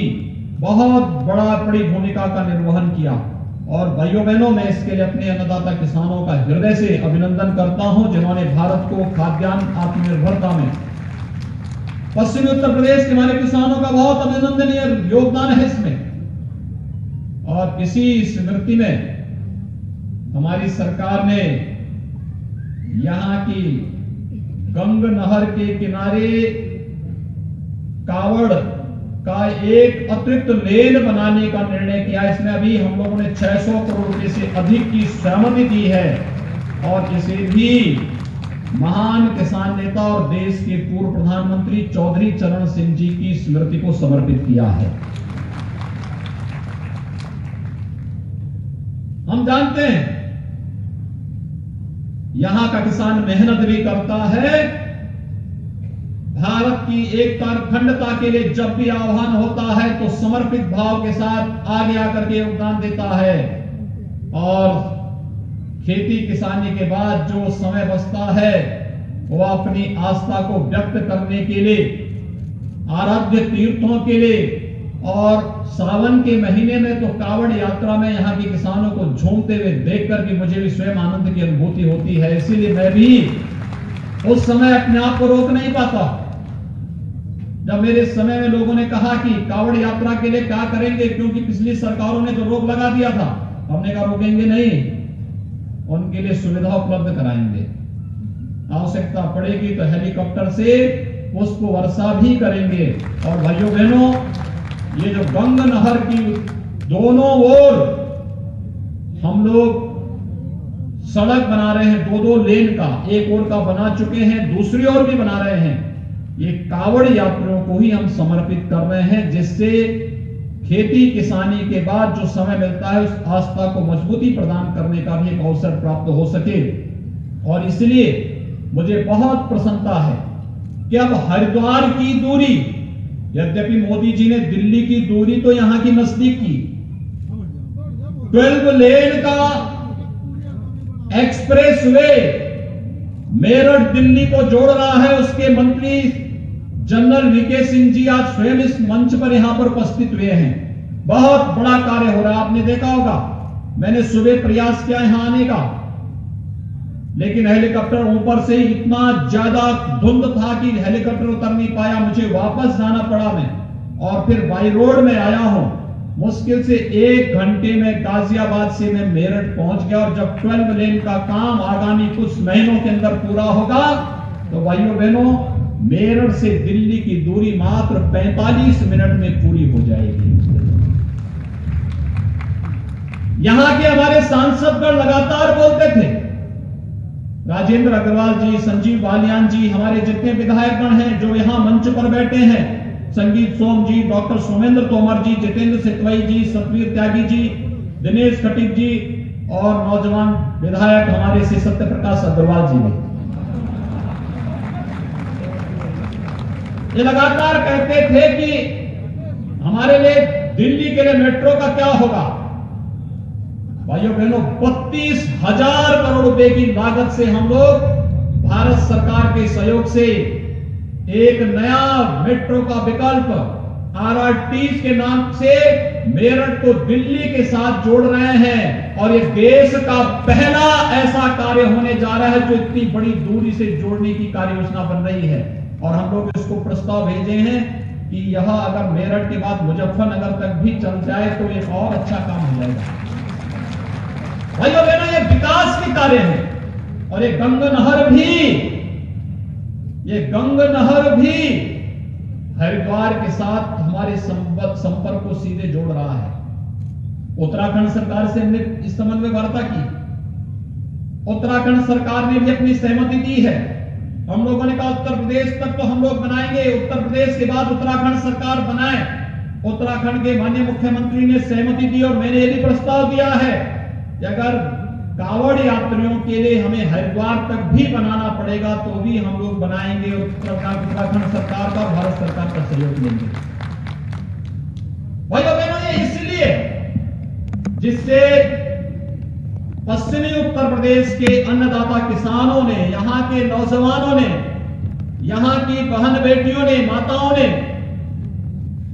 Speaker 6: बहुत बड़ी भूमिका का निर्वहन किया। और भाइयों बहनों, मैं इसके लिए अपने अन्नदाता किसानों का हृदय से अभिनंदन करता हूं, जिन्होंने भारत को खाद्यान्न आत्मनिर्भरता में पश्चिमी उत्तर प्रदेश के हमारे किसानों का बहुत अभिनंदनीय योगदान है इसमें। और इसी स्मृति में हमारी सरकार ने यहां की गंग नहर के किनारे कावड़ का एक अतिरिक्त लेन बनाने का निर्णय किया। इसमें अभी हम लोगों ने 600 करोड़ रुपए से अधिक की सहमति दी है और इसे भी महान किसान नेता और देश के पूर्व प्रधानमंत्री चौधरी चरण सिंह जी की स्मृति को समर्पित किया है। हम जानते हैं यहां का किसान मेहनत भी करता है। भारत की एकता और अखंडता के लिए जब भी आह्वान होता है तो समर्पित भाव के साथ आगे आकर के योगदान देता है। और खेती किसानी के बाद जो समय बचता है वो अपनी आस्था को व्यक्त करने के लिए, आराध्य तीर्थों के लिए, और सावन के महीने में तो कावड़ यात्रा में यहाँ के किसानों को झूमते हुए देख करके मुझे भी स्वयं आनंद की अनुभूति होती है। इसीलिए मैं भी उस समय अपने आप को रोक नहीं पाता। जब मेरे समय में लोगों ने कहा कि कावड़ यात्रा के लिए क्या करेंगे, क्योंकि पिछली सरकारों ने जो रोक लगा दिया था, हमने कहा रोकेंगे नहीं, उनके लिए सुविधा उपलब्ध कराएंगे। आवश्यकता पड़ेगी तो हेलीकॉप्टर से पुष्प वर्षा भी करेंगे। और भाइयों बहनों, ये जो गंग नहर की दोनों ओर हम लोग सड़क बना रहे हैं, 2-2 लेन का, एक ओर का बना चुके हैं, दूसरी ओर भी बना रहे हैं। ये कावड़ यात्रियों को ही हम समर्पित कर रहे हैं, जिससे खेती किसानी के बाद जो समय मिलता है उस आस्था को मजबूती प्रदान करने का भी एक अवसर प्राप्त हो सके। और इसलिए मुझे बहुत प्रसन्नता है कि अब हरिद्वार की दूरी, यद्यपि मोदी जी ने दिल्ली की दूरी तो यहां की नजदीक की, 12 लेन का एक्सप्रेस वे मेरठ दिल्ली को जोड़ रहा है। उसके मंत्री जनरल वीके सिंह जी आज स्वयं इस मंच पर यहां पर उपस्थित हुए हैं। बहुत बड़ा कार्य हो रहा है। आपने देखा होगा, मैंने सुबह प्रयास किया यहां आने का, लेकिन हेलीकॉप्टर ऊपर से ही इतना ज्यादा धुंध था कि हेलीकॉप्टर उतर नहीं पाया, मुझे वापस जाना पड़ा। मैं और फिर बाई रोड में आया हूं। मुश्किल से 1 घंटे में गाजियाबाद से मैं मेरठ पहुंच गया। और जब 12 लेन का काम आगामी कुछ महीनों के अंदर पूरा होगा तो भाइयों बहनों, मेरठ से दिल्ली की दूरी मात्र 45 मिनट में पूरी हो जाएगी। यहां के हमारे सांसदगण लगातार बोलते थे, राजेंद्र अग्रवाल जी, संजीव बालियान जी, हमारे जितने विधायकगण हैं जो यहां मंच पर बैठे हैं, संगीत सोम जी, डॉक्टर सोमेंद्र तोमर जी, जितेंद्र सितवई जी, सतवीर त्यागी जी, दिनेश खटीक जी और नौजवान विधायक हमारे श्री सत्य प्रकाश अग्रवाल जी ने ये लगातार कहते थे कि हमारे लिए दिल्ली के लिए मेट्रो का क्या होगा। भाइयों बहनों, 32,000 करोड़ रुपए की लागत से हम लोग भारत सरकार के सहयोग से एक नया मेट्रो का विकल्प RRT के नाम से मेरठ को दिल्ली के साथ जोड़ रहे हैं और ये देश का पहला ऐसा कार्य होने जा रहा है जो इतनी बड़ी दूरी से जोड़ने की कार्य योजना बन रही है। और हम लोग इसको प्रस्ताव भेजे हैं कि यह अगर मेरठ के बाद मुजफ्फरनगर तक भी चल जाए तो एक और अच्छा काम हो जाएगा। भाइयों बहनों, ये विकास के कार्य हैं और ये गंगा नहर भी हरिद्वार के साथ हमारे संपर्क को सीधे जोड़ रहा है। उत्तराखंड सरकार से हमने इस संबंध में वार्ता की। उत्तराखंड सरकार ने भी अपनी सहमति दी है। हम लोगों ने कहा उत्तर प्रदेश तक तो हम लोग बनाएंगे, उत्तर प्रदेश के बाद उत्तराखंड सरकार बनाए। उत्तराखंड के माननीय मुख्यमंत्री ने सहमति दी और मैंने ये भी प्रस्ताव दिया है कि अगर कांवड़ यात्रियों के लिए हमें हरिद्वार तक भी बनाना पड़ेगा तो भी हम लोग बनाएंगे। उत्तराखंड सरकार का, भारत सरकार का सहयोग लेंगे। भाइयों बहनों, ये इसलिए जिससे पश्चिमी उत्तर प्रदेश के अन्नदाता किसानों ने, यहां के नौजवानों ने, यहां की बहन बेटियों ने, माताओं ने,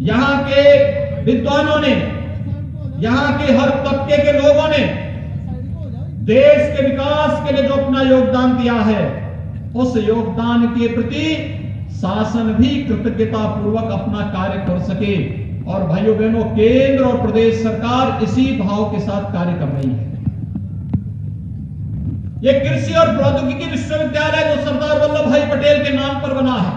Speaker 6: यहां के विद्वानों ने, यहां के हर तबके के लोगों ने देश के विकास के लिए जो अपना योगदान दिया है, उस योगदान के प्रति शासन भी कृतज्ञता पूर्वक अपना कार्य कर सके। और भाइयों बहनों, केंद्र और प्रदेश सरकार इसी भाव के साथ कार्य कर रही है। यह कृषि और प्रौद्योगिकी विश्वविद्यालय जो सरदार वल्लभ भाई पटेल के नाम पर बना है,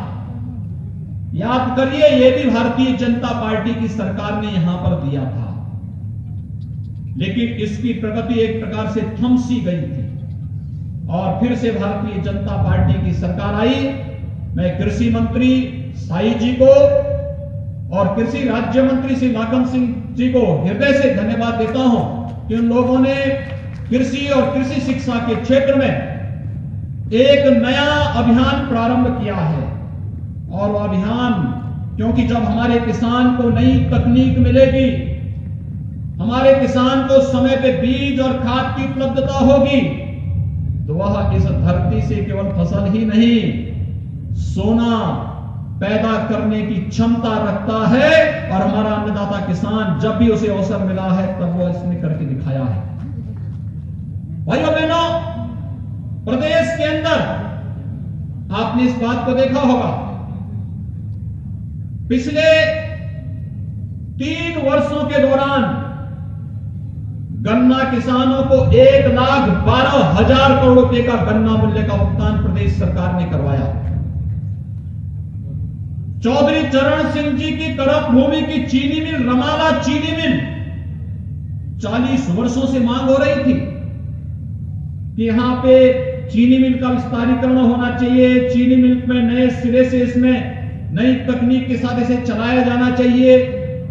Speaker 6: याद करिए, यह भी भारतीय जनता पार्टी की सरकार ने यहां पर दिया था, लेकिन इसकी प्रगति एक प्रकार से थम सी गई थी और फिर से भारतीय जनता पार्टी की सरकार आई। मैं कृषि मंत्री साई जी को और कृषि राज्य मंत्री श्री लाखन सिंह जी को हृदय से धन्यवाद देता हूं कि उन लोगों ने कृषि और कृषि शिक्षा के क्षेत्र में एक नया अभियान प्रारंभ किया है। और वो अभियान, क्योंकि जब हमारे किसान को नई तकनीक मिलेगी, हमारे किसान को समय पे बीज और खाद की उपलब्धता होगी, तो वह इस धरती से केवल फसल ही नहीं, सोना पैदा करने की क्षमता रखता है। और हमारा अन्नदाता किसान जब भी उसे अवसर मिला है तब वो इसने करके दिखाया है। भाइयों बहनों, प्रदेश के अंदर आपने इस बात को देखा होगा, पिछले 3 वर्षों के दौरान गन्ना किसानों को 1,12,000 करोड़ रुपए का गन्ना मूल्य का भुगतान प्रदेश सरकार ने करवाया। चौधरी चरण सिंह जी की करप भूमि की चीनी मिल, रमाला चीनी मिल, 40 वर्षों से मांग हो रही थी कि यहां पे चीनी मिल का विस्तारीकरण होना चाहिए, चीनी मिल में नए सिरे से इसमें नई तकनीक के साथ इसे चलाया जाना चाहिए।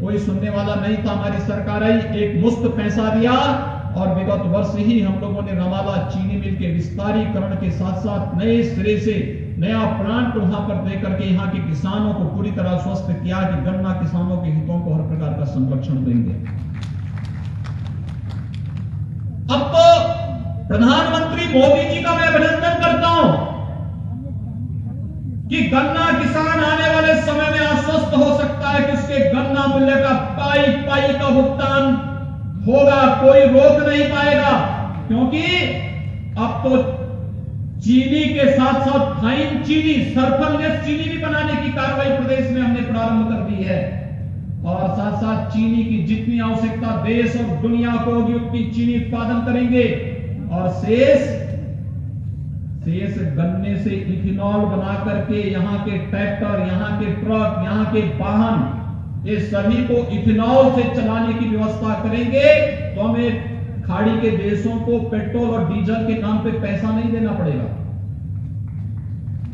Speaker 6: कोई सुनने वाला नहीं था। हमारी सरकार आई, एक मुफ्त पैसा दिया और विगत वर्ष ही हम लोगों ने रमाला चीनी मिल के विस्तारीकरण के साथ साथ नए सिरे से नया प्लांट वहां पर देकर के यहां के किसानों को पूरी तरह आश्वस्त किया कि गन्ना किसानों के हितों को हर प्रकार का संरक्षण देंगे। अब तो प्रधानमंत्री मोदी जी का मैं अभिनंदन करता हूं कि गन्ना किसान आने वाले समय में आश्वस्त हो सकता है कि उसके गन्ना मूल्य का पाई पाई का भुगतान होगा, कोई रोक नहीं पाएगा। क्योंकि अब तो चीनी के साथ साथ फाइन चीनी, सल्फरलेस चीनी भी बनाने की कार्रवाई प्रदेश में हमने प्रारंभ कर दी है। और साथ साथ चीनी की जितनी आवश्यकता देश और दुनिया को होगी उतनी चीनी उत्पादन करेंगे। और शेष गन्ने से इथेनॉल बना करके यहाँ के ट्रैक्टर, यहाँ के ट्रक, यहाँ के वाहन, ये सभी को इथेनॉल से चलाने की व्यवस्था करेंगे तो हमें खाड़ी के देशों को पेट्रोल और डीजल के नाम पे पैसा नहीं देना पड़ेगा।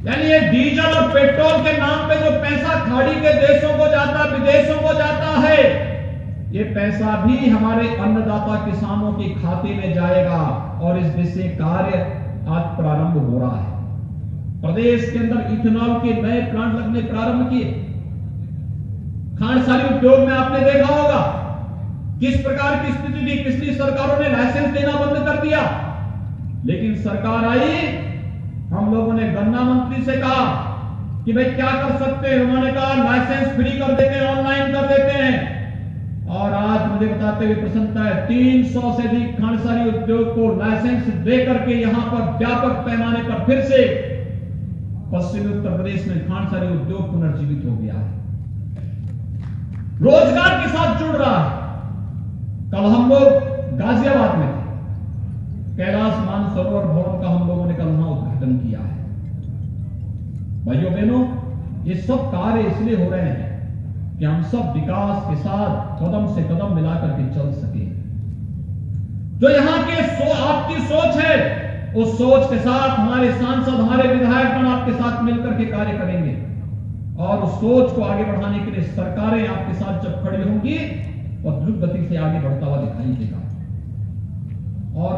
Speaker 6: यानी ये डीजल और पेट्रोल के नाम पे जो पैसा खाड़ी के देशों को जाता, विदेशों को जाता है, ये पैसा भी हमारे अन्नदाता किसानों के खाते में जाएगा। और इस दिशा कार्य आज प्रारंभ हो रहा है। प्रदेश के अंदर इथेनॉल के नए प्लांट लगने प्रारंभ किए। खांडसारी उद्योग में आपने देखा होगा किस प्रकार की स्थिति थी। पिछली सरकारों ने लाइसेंस देना बंद कर दिया, लेकिन सरकार आई, हम लोगों ने गन्ना मंत्री से कहा कि भाई क्या कर सकते हैं। उन्होंने कहा लाइसेंस फ्री कर देते हैं, ऑनलाइन कर देते हैं। और आज मुझे बताते हुए प्रसन्नता है 300 से अधिक खांडसारी उद्योग को लाइसेंस देकर के यहां पर व्यापक पैमाने पर फिर से पश्चिमी उत्तर प्रदेश में खांडसारी उद्योग पुनर्जीवित हो गया है, रोजगार के साथ जुड़ रहा है। कल हम लोग गाजियाबाद में थे, कैलाश मानसरोवर भवन का हम लोगों ने कल वहां उद्घाटन किया है। भाइयों बहनों, ये सब कार्य इसलिए हो रहे हैं कि हम सब विकास के साथ कदम से कदम मिलाकर के चल सके। जो यहां के आपकी सोच है, उस सोच के साथ हमारे सांसद, हमारे विधायकगण आपके साथ मिलकर के कार्य करेंगे और उस सोच को आगे बढ़ाने के लिए सरकारें आपके साथ जब खड़ी होंगी और द्रुत गति से आगे बढ़ता हुआ दिखाई देगा। और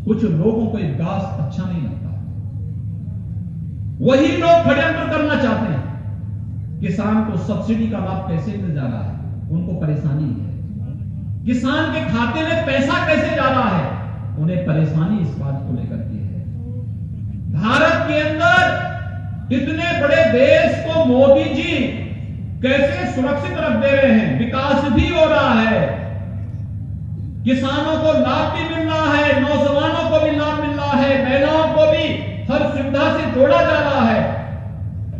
Speaker 6: कुछ लोगों को एक गास अच्छा नहीं लगता, वही लोग षड्यंत्र करना चाहते हैं। किसान को सब्सिडी का लाभ कैसे मिल जा रहा है, उनको परेशानी है। किसान के खाते में पैसा कैसे जा रहा है, उन्हें परेशानी इस बात को लेकर के है। भारत के अंदर इतने बड़े देश को मोदी जी कैसे सुरक्षित रख दे रहे हैं, विकास भी हो रहा है, किसानों को लाभ भी मिल रहा है, नौजवानों को भी लाभ मिल रहा है, महिलाओं को भी हर सुविधा से जोड़ा जा रहा है।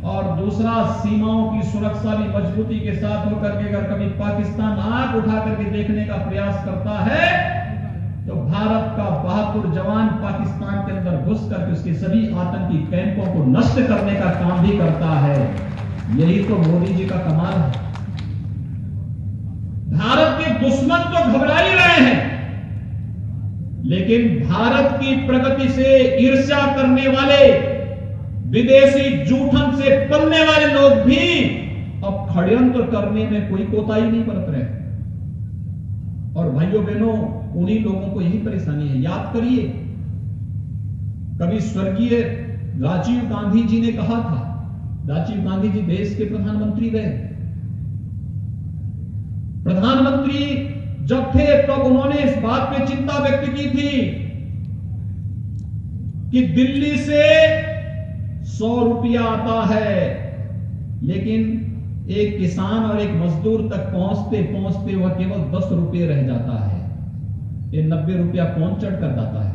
Speaker 6: और दूसरा, सीमाओं की सुरक्षा भी मजबूती के साथ होकर के अगर कभी पाकिस्तान आंख उठा करके देखने का प्रयास करता है तो भारत का बहादुर जवान पाकिस्तान के अंदर घुस करके उसके सभी आतंकी कैंपों को नष्ट करने का काम भी करता है। यही तो मोदी जी का कमाल है। भारत के दुश्मन तो घबरा ही रहे हैं, लेकिन भारत की प्रगति से ईर्ष्या करने वाले, विदेशी जूठन से पलने वाले लोग भी अब षड्यंत्र करने में कोई कोताही नहीं बरत रहे। और भाइयों बहनों, उन्हीं लोगों को यही परेशानी है। याद करिए, कभी स्वर्गीय राजीव गांधी जी ने कहा था, राजीव गांधी जी देश के प्रधानमंत्री रहे, प्रधानमंत्री जब थे तब उन्होंने इस बात पे चिंता व्यक्त की थी कि दिल्ली से 100 रुपया आता है, लेकिन एक किसान और एक मजदूर तक पहुंचते पहुंचते वह केवल 10 रुपये रह जाता है। ये 90 रुपया कौन चढ़ कर जाता है?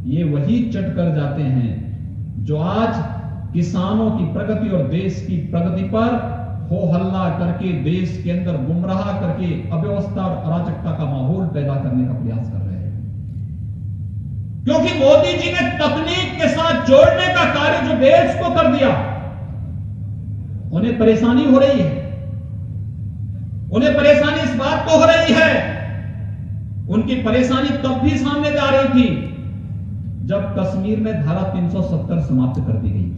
Speaker 6: ये वही चढ़ कर जाते हैं जो आज किसानों की प्रगति और देश की प्रगति पर हो हल्ला करके देश के अंदर गुमराह करके अव्यवस्था और अराजकता का माहौल पैदा करने का प्रयास कर रहे हैं। क्योंकि मोदी जी ने तकनीक के साथ जोड़ने का कार्य जो देश को कर दिया, उन्हें परेशानी हो रही है। उन्हें परेशानी इस बात को हो रही है, उनकी परेशानी तब भी सामने आ रही थी जब कश्मीर में धारा 370 समाप्त कर दी गई थी,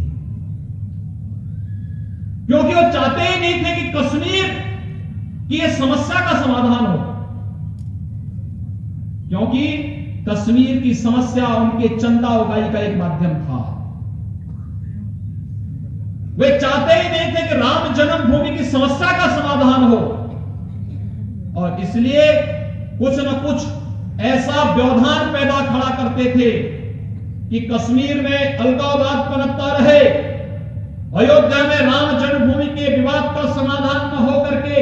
Speaker 6: क्योंकि वो चाहते ही नहीं थे कि कश्मीर की ये समस्या का समाधान हो, क्योंकि कश्मीर की समस्या उनके चंदा उगाही का एक माध्यम था। वे चाहते ही नहीं थे कि राम जन्मभूमि की समस्या का समाधान हो, और इसलिए कुछ न कुछ ऐसा व्यवधान पैदा खड़ा करते थे कि कश्मीर में अलगाववाद पनपता रहे, अयोध्या में राम जन्मभूमि के विवाद का समाधान न हो करके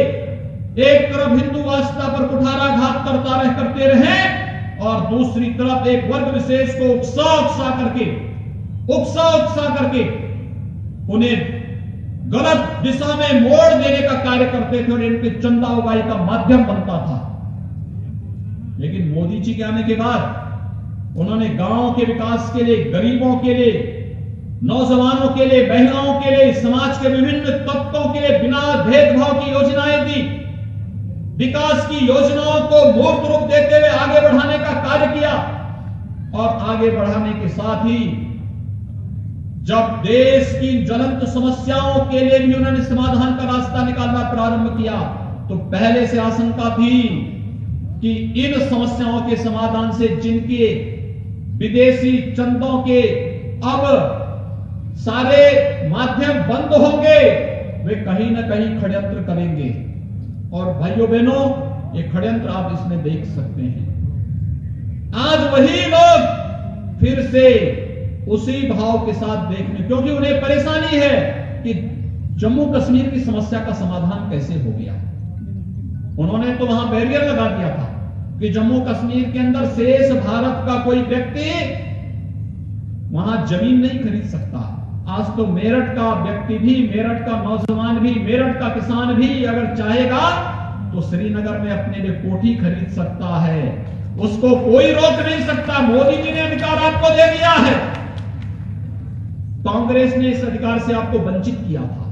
Speaker 6: एक तरफ हिंदू आस्था पर कुठाराघात करते रहे और दूसरी तरफ एक वर्ग विशेष को उकसा करके उन्हें गलत दिशा में मोड़ देने का कार्य करते थे और इनके चंदा उगाही का माध्यम बनता था। लेकिन मोदी जी के आने के बाद उन्होंने गांवों के विकास के लिए, गरीबों के लिए, नौजवानों के लिए, महिलाओं के लिए, समाज के विभिन्न तबकों के लिए बिना भेदभाव की योजनाएं दी, विकास की योजनाओं को मूर्त रूप देते हुए आगे बढ़ाने का कार्य किया। और आगे बढ़ाने के साथ ही जब देश की ज्वलंत समस्याओं के लिए भी उन्होंने समाधान का रास्ता निकालना प्रारंभ किया, तो पहले से आशंका थी कि इन समस्याओं के समाधान से जिनके विदेशी चंदों के अब सारे माध्यम बंद होंगे, वे कहीं ना कहीं षड्यंत्र करेंगे। और भाइयों बहनों, ये षड्यंत्र आप इसमें देख सकते हैं। आज वही लोग फिर से उसी भाव के साथ देखने, क्योंकि उन्हें परेशानी है कि जम्मू कश्मीर की समस्या का समाधान कैसे हो गया। उन्होंने तो वहां बैरियर लगा दिया था कि जम्मू कश्मीर के अंदर शेष भारत का कोई व्यक्ति वहां जमीन नहीं खरीद सकता। आज तो मेरठ का व्यक्ति भी, मेरठ का नौजवान भी, मेरठ का किसान भी अगर चाहेगा तो श्रीनगर में अपने लिए कोठी खरीद सकता है, उसको कोई रोक नहीं सकता। मोदी जी ने अधिकार आपको दे दिया है, कांग्रेस ने इस अधिकार से आपको वंचित किया था।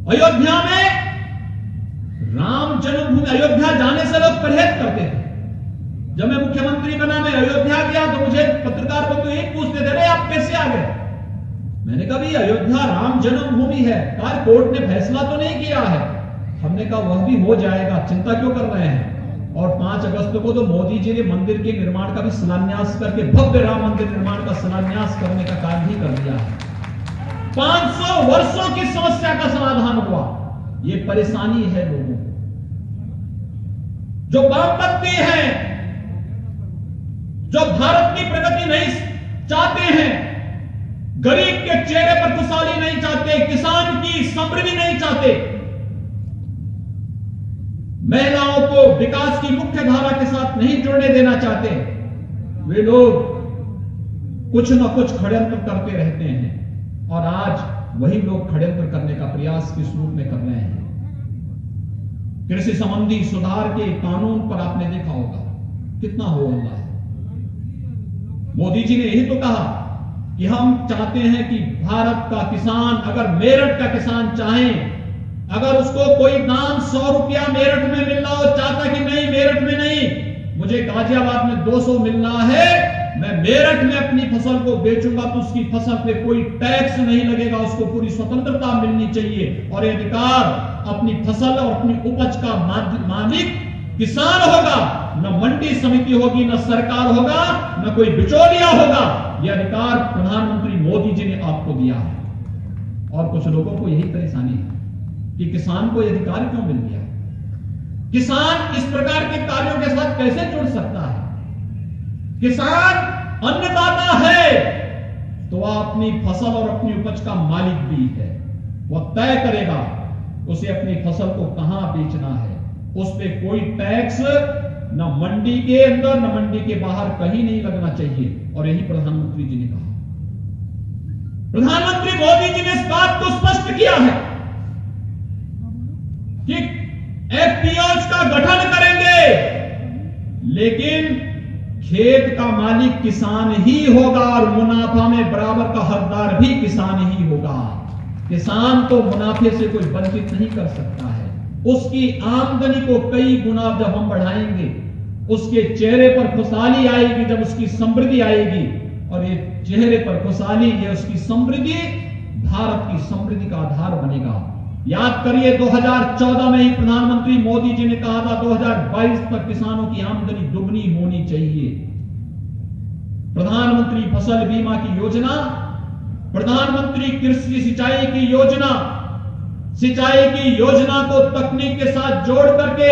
Speaker 6: अयोध्या में राम जन्मभूमि, अयोध्या जाने से लोग परहेज करते थे। जब मैं मुख्यमंत्री बना, मैं अयोध्या गया तो मुझे पत्रकार बंधु यही पूछते थे, अरे आप कैसे आ गए? मैंने कहा भाई अयोध्या राम जन्मभूमि है, कहा कोर्ट ने फैसला तो नहीं किया है। हमने कहा वह भी हो जाएगा, चिंता क्यों कर रहे हैं? और 5 अगस्त को तो मोदी जी ने मंदिर के निर्माण का भी शिलान्यास करके भव्य राम मंदिर निर्माण का शिलान्यास करने का कार्य भी कर दिया है। 500 वर्षों की समस्या का समाधान हुआ। ये परेशानी है लोगों को, जो वामपंथी हैं, जो भारत की प्रगति नहीं चाहते हैं, गरीब के चेहरे पर खुशहाली नहीं चाहते, किसान की समृद्धि नहीं चाहते, महिलाओं को विकास की मुख्य धारा के साथ नहीं जुड़ने देना चाहते, वे लोग कुछ न कुछ षड्यंत्र करते रहते हैं। और आज वही लोग षड्यंत्र करने का प्रयास किस रूप में कर रहे हैं? कृषि संबंधी सुधार के कानून पर आपने देखा होगा कितना हो रहा है। मोदी जी ने यही तो कहा कि हम चाहते हैं कि भारत का किसान, अगर मेरठ का किसान चाहे, अगर उसको कोई दाम 100 रुपया मेरठ में मिल रहा हो, चाहता कि नहीं मेरठ में नहीं, मुझे गाजियाबाद में 200 मिल रहा है, मैं मेरठ में अपनी फसल को बेचूंगा तो उसकी फसल पे कोई टैक्स नहीं लगेगा, उसको पूरी स्वतंत्रता मिलनी चाहिए। और ये अधिकार अपनी फसल और अपनी उपज का मालिक किसान होगा, न मंडी समिति होगी, न सरकार होगा, न कोई बिचौलिया होगा। यह अधिकार प्रधानमंत्री मोदी जी ने आपको दिया है। और कुछ लोगों को यही परेशानी है कि किसान को यह अधिकार क्यों मिल गया? किसान इस प्रकार के कार्यों के साथ कैसे जुड़ सकता है? किसान अन्नदाता है तो वह अपनी फसल और अपनी उपज का मालिक भी है। वह तय करेगा उसे अपनी फसल को कहां बेचना है, उस पर कोई टैक्स न मंडी के अंदर न मंडी के बाहर कहीं नहीं लगना चाहिए। और यही प्रधानमंत्री जी ने कहा। प्रधानमंत्री मोदी जी ने इस बात को स्पष्ट किया है कि एफपीओज का गठन करेंगे, लेकिन खेत का मालिक किसान ही होगा और मुनाफा में बराबर का हकदार भी किसान ही होगा। किसान तो मुनाफे से कोई वंचित नहीं कर सकता है। उसकी आमदनी को कई गुना जब हम बढ़ाएंगे, उसके चेहरे पर खुशहाली आएगी, जब उसकी समृद्धि आएगी। और ये चेहरे पर खुशहाली, ये उसकी समृद्धि भारत की समृद्धि का आधार बनेगा। याद करिए 2014 में ही प्रधानमंत्री मोदी जी ने कहा था 2022 तक किसानों की आमदनी दुगनी होनी चाहिए। प्रधानमंत्री फसल बीमा की योजना, प्रधानमंत्री कृषि सिंचाई की योजना, सिंचाई की योजना को तकनीक के साथ जोड़ करके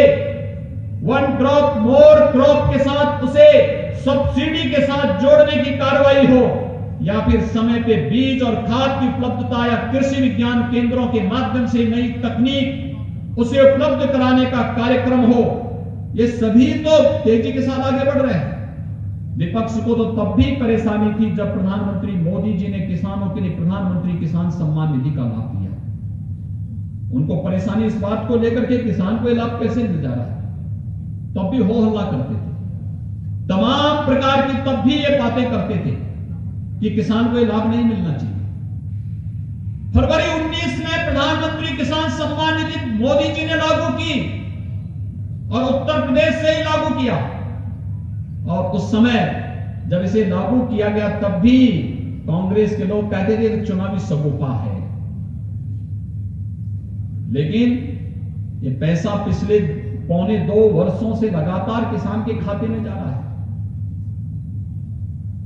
Speaker 6: वन ड्रॉप मोर क्रॉप के साथ उसे सब्सिडी के साथ जोड़ने की कार्रवाई हो, या फिर समय पे बीज और खाद की उपलब्धता या कृषि विज्ञान केंद्रों के माध्यम से नई तकनीक उसे उपलब्ध कराने का कार्यक्रम हो। ये सभी तो तेजी के साथ आगे बढ़ रहे हैं। विपक्ष को तो तब भी परेशानी थी जब प्रधानमंत्री मोदी जी ने किसानों के लिए प्रधानमंत्री किसान सम्मान निधि का लाभ दिया। उनको परेशानी इस बात को लेकर के किसान को लाभ कैसे मिल जा रहा है, तब भी हो हल्ला करते थे। तमाम प्रकार की तब भी ये बातें करते थे कि किसान को लाभ नहीं मिलना चाहिए। फरवरी 19 में प्रधानमंत्री किसान सम्मान निधि मोदी जी ने लागू की और उत्तर प्रदेश से ही लागू किया। और उस समय जब इसे लागू किया गया तब भी कांग्रेस के लोग कहते थे कि चुनावी सगोपा है, लेकिन ये पैसा पिछले 1.25 वर्षों से लगातार किसान के खाते में जा रहा है।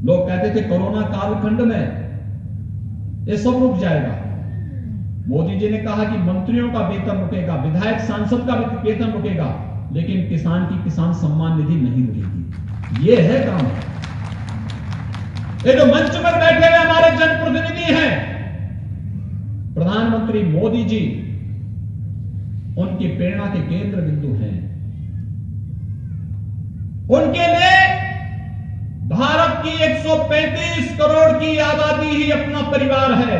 Speaker 6: लोग कहते थे कोरोना कालखंड में ये सब रुक जाएगा। मोदी जी ने कहा कि मंत्रियों का वेतन रुकेगा, विधायक सांसद का वेतन रुकेगा, लेकिन किसान की किसान सम्मान निधि नहीं रुकेगी। ये है काम। ये जो मंच पर बैठे हुए हमारे जनप्रतिनिधि हैं, प्रधानमंत्री मोदी जी उनकी प्रेरणा के केंद्र बिंदु हैं। उनके लिए भारत की 135 करोड़ की आबादी ही अपना परिवार है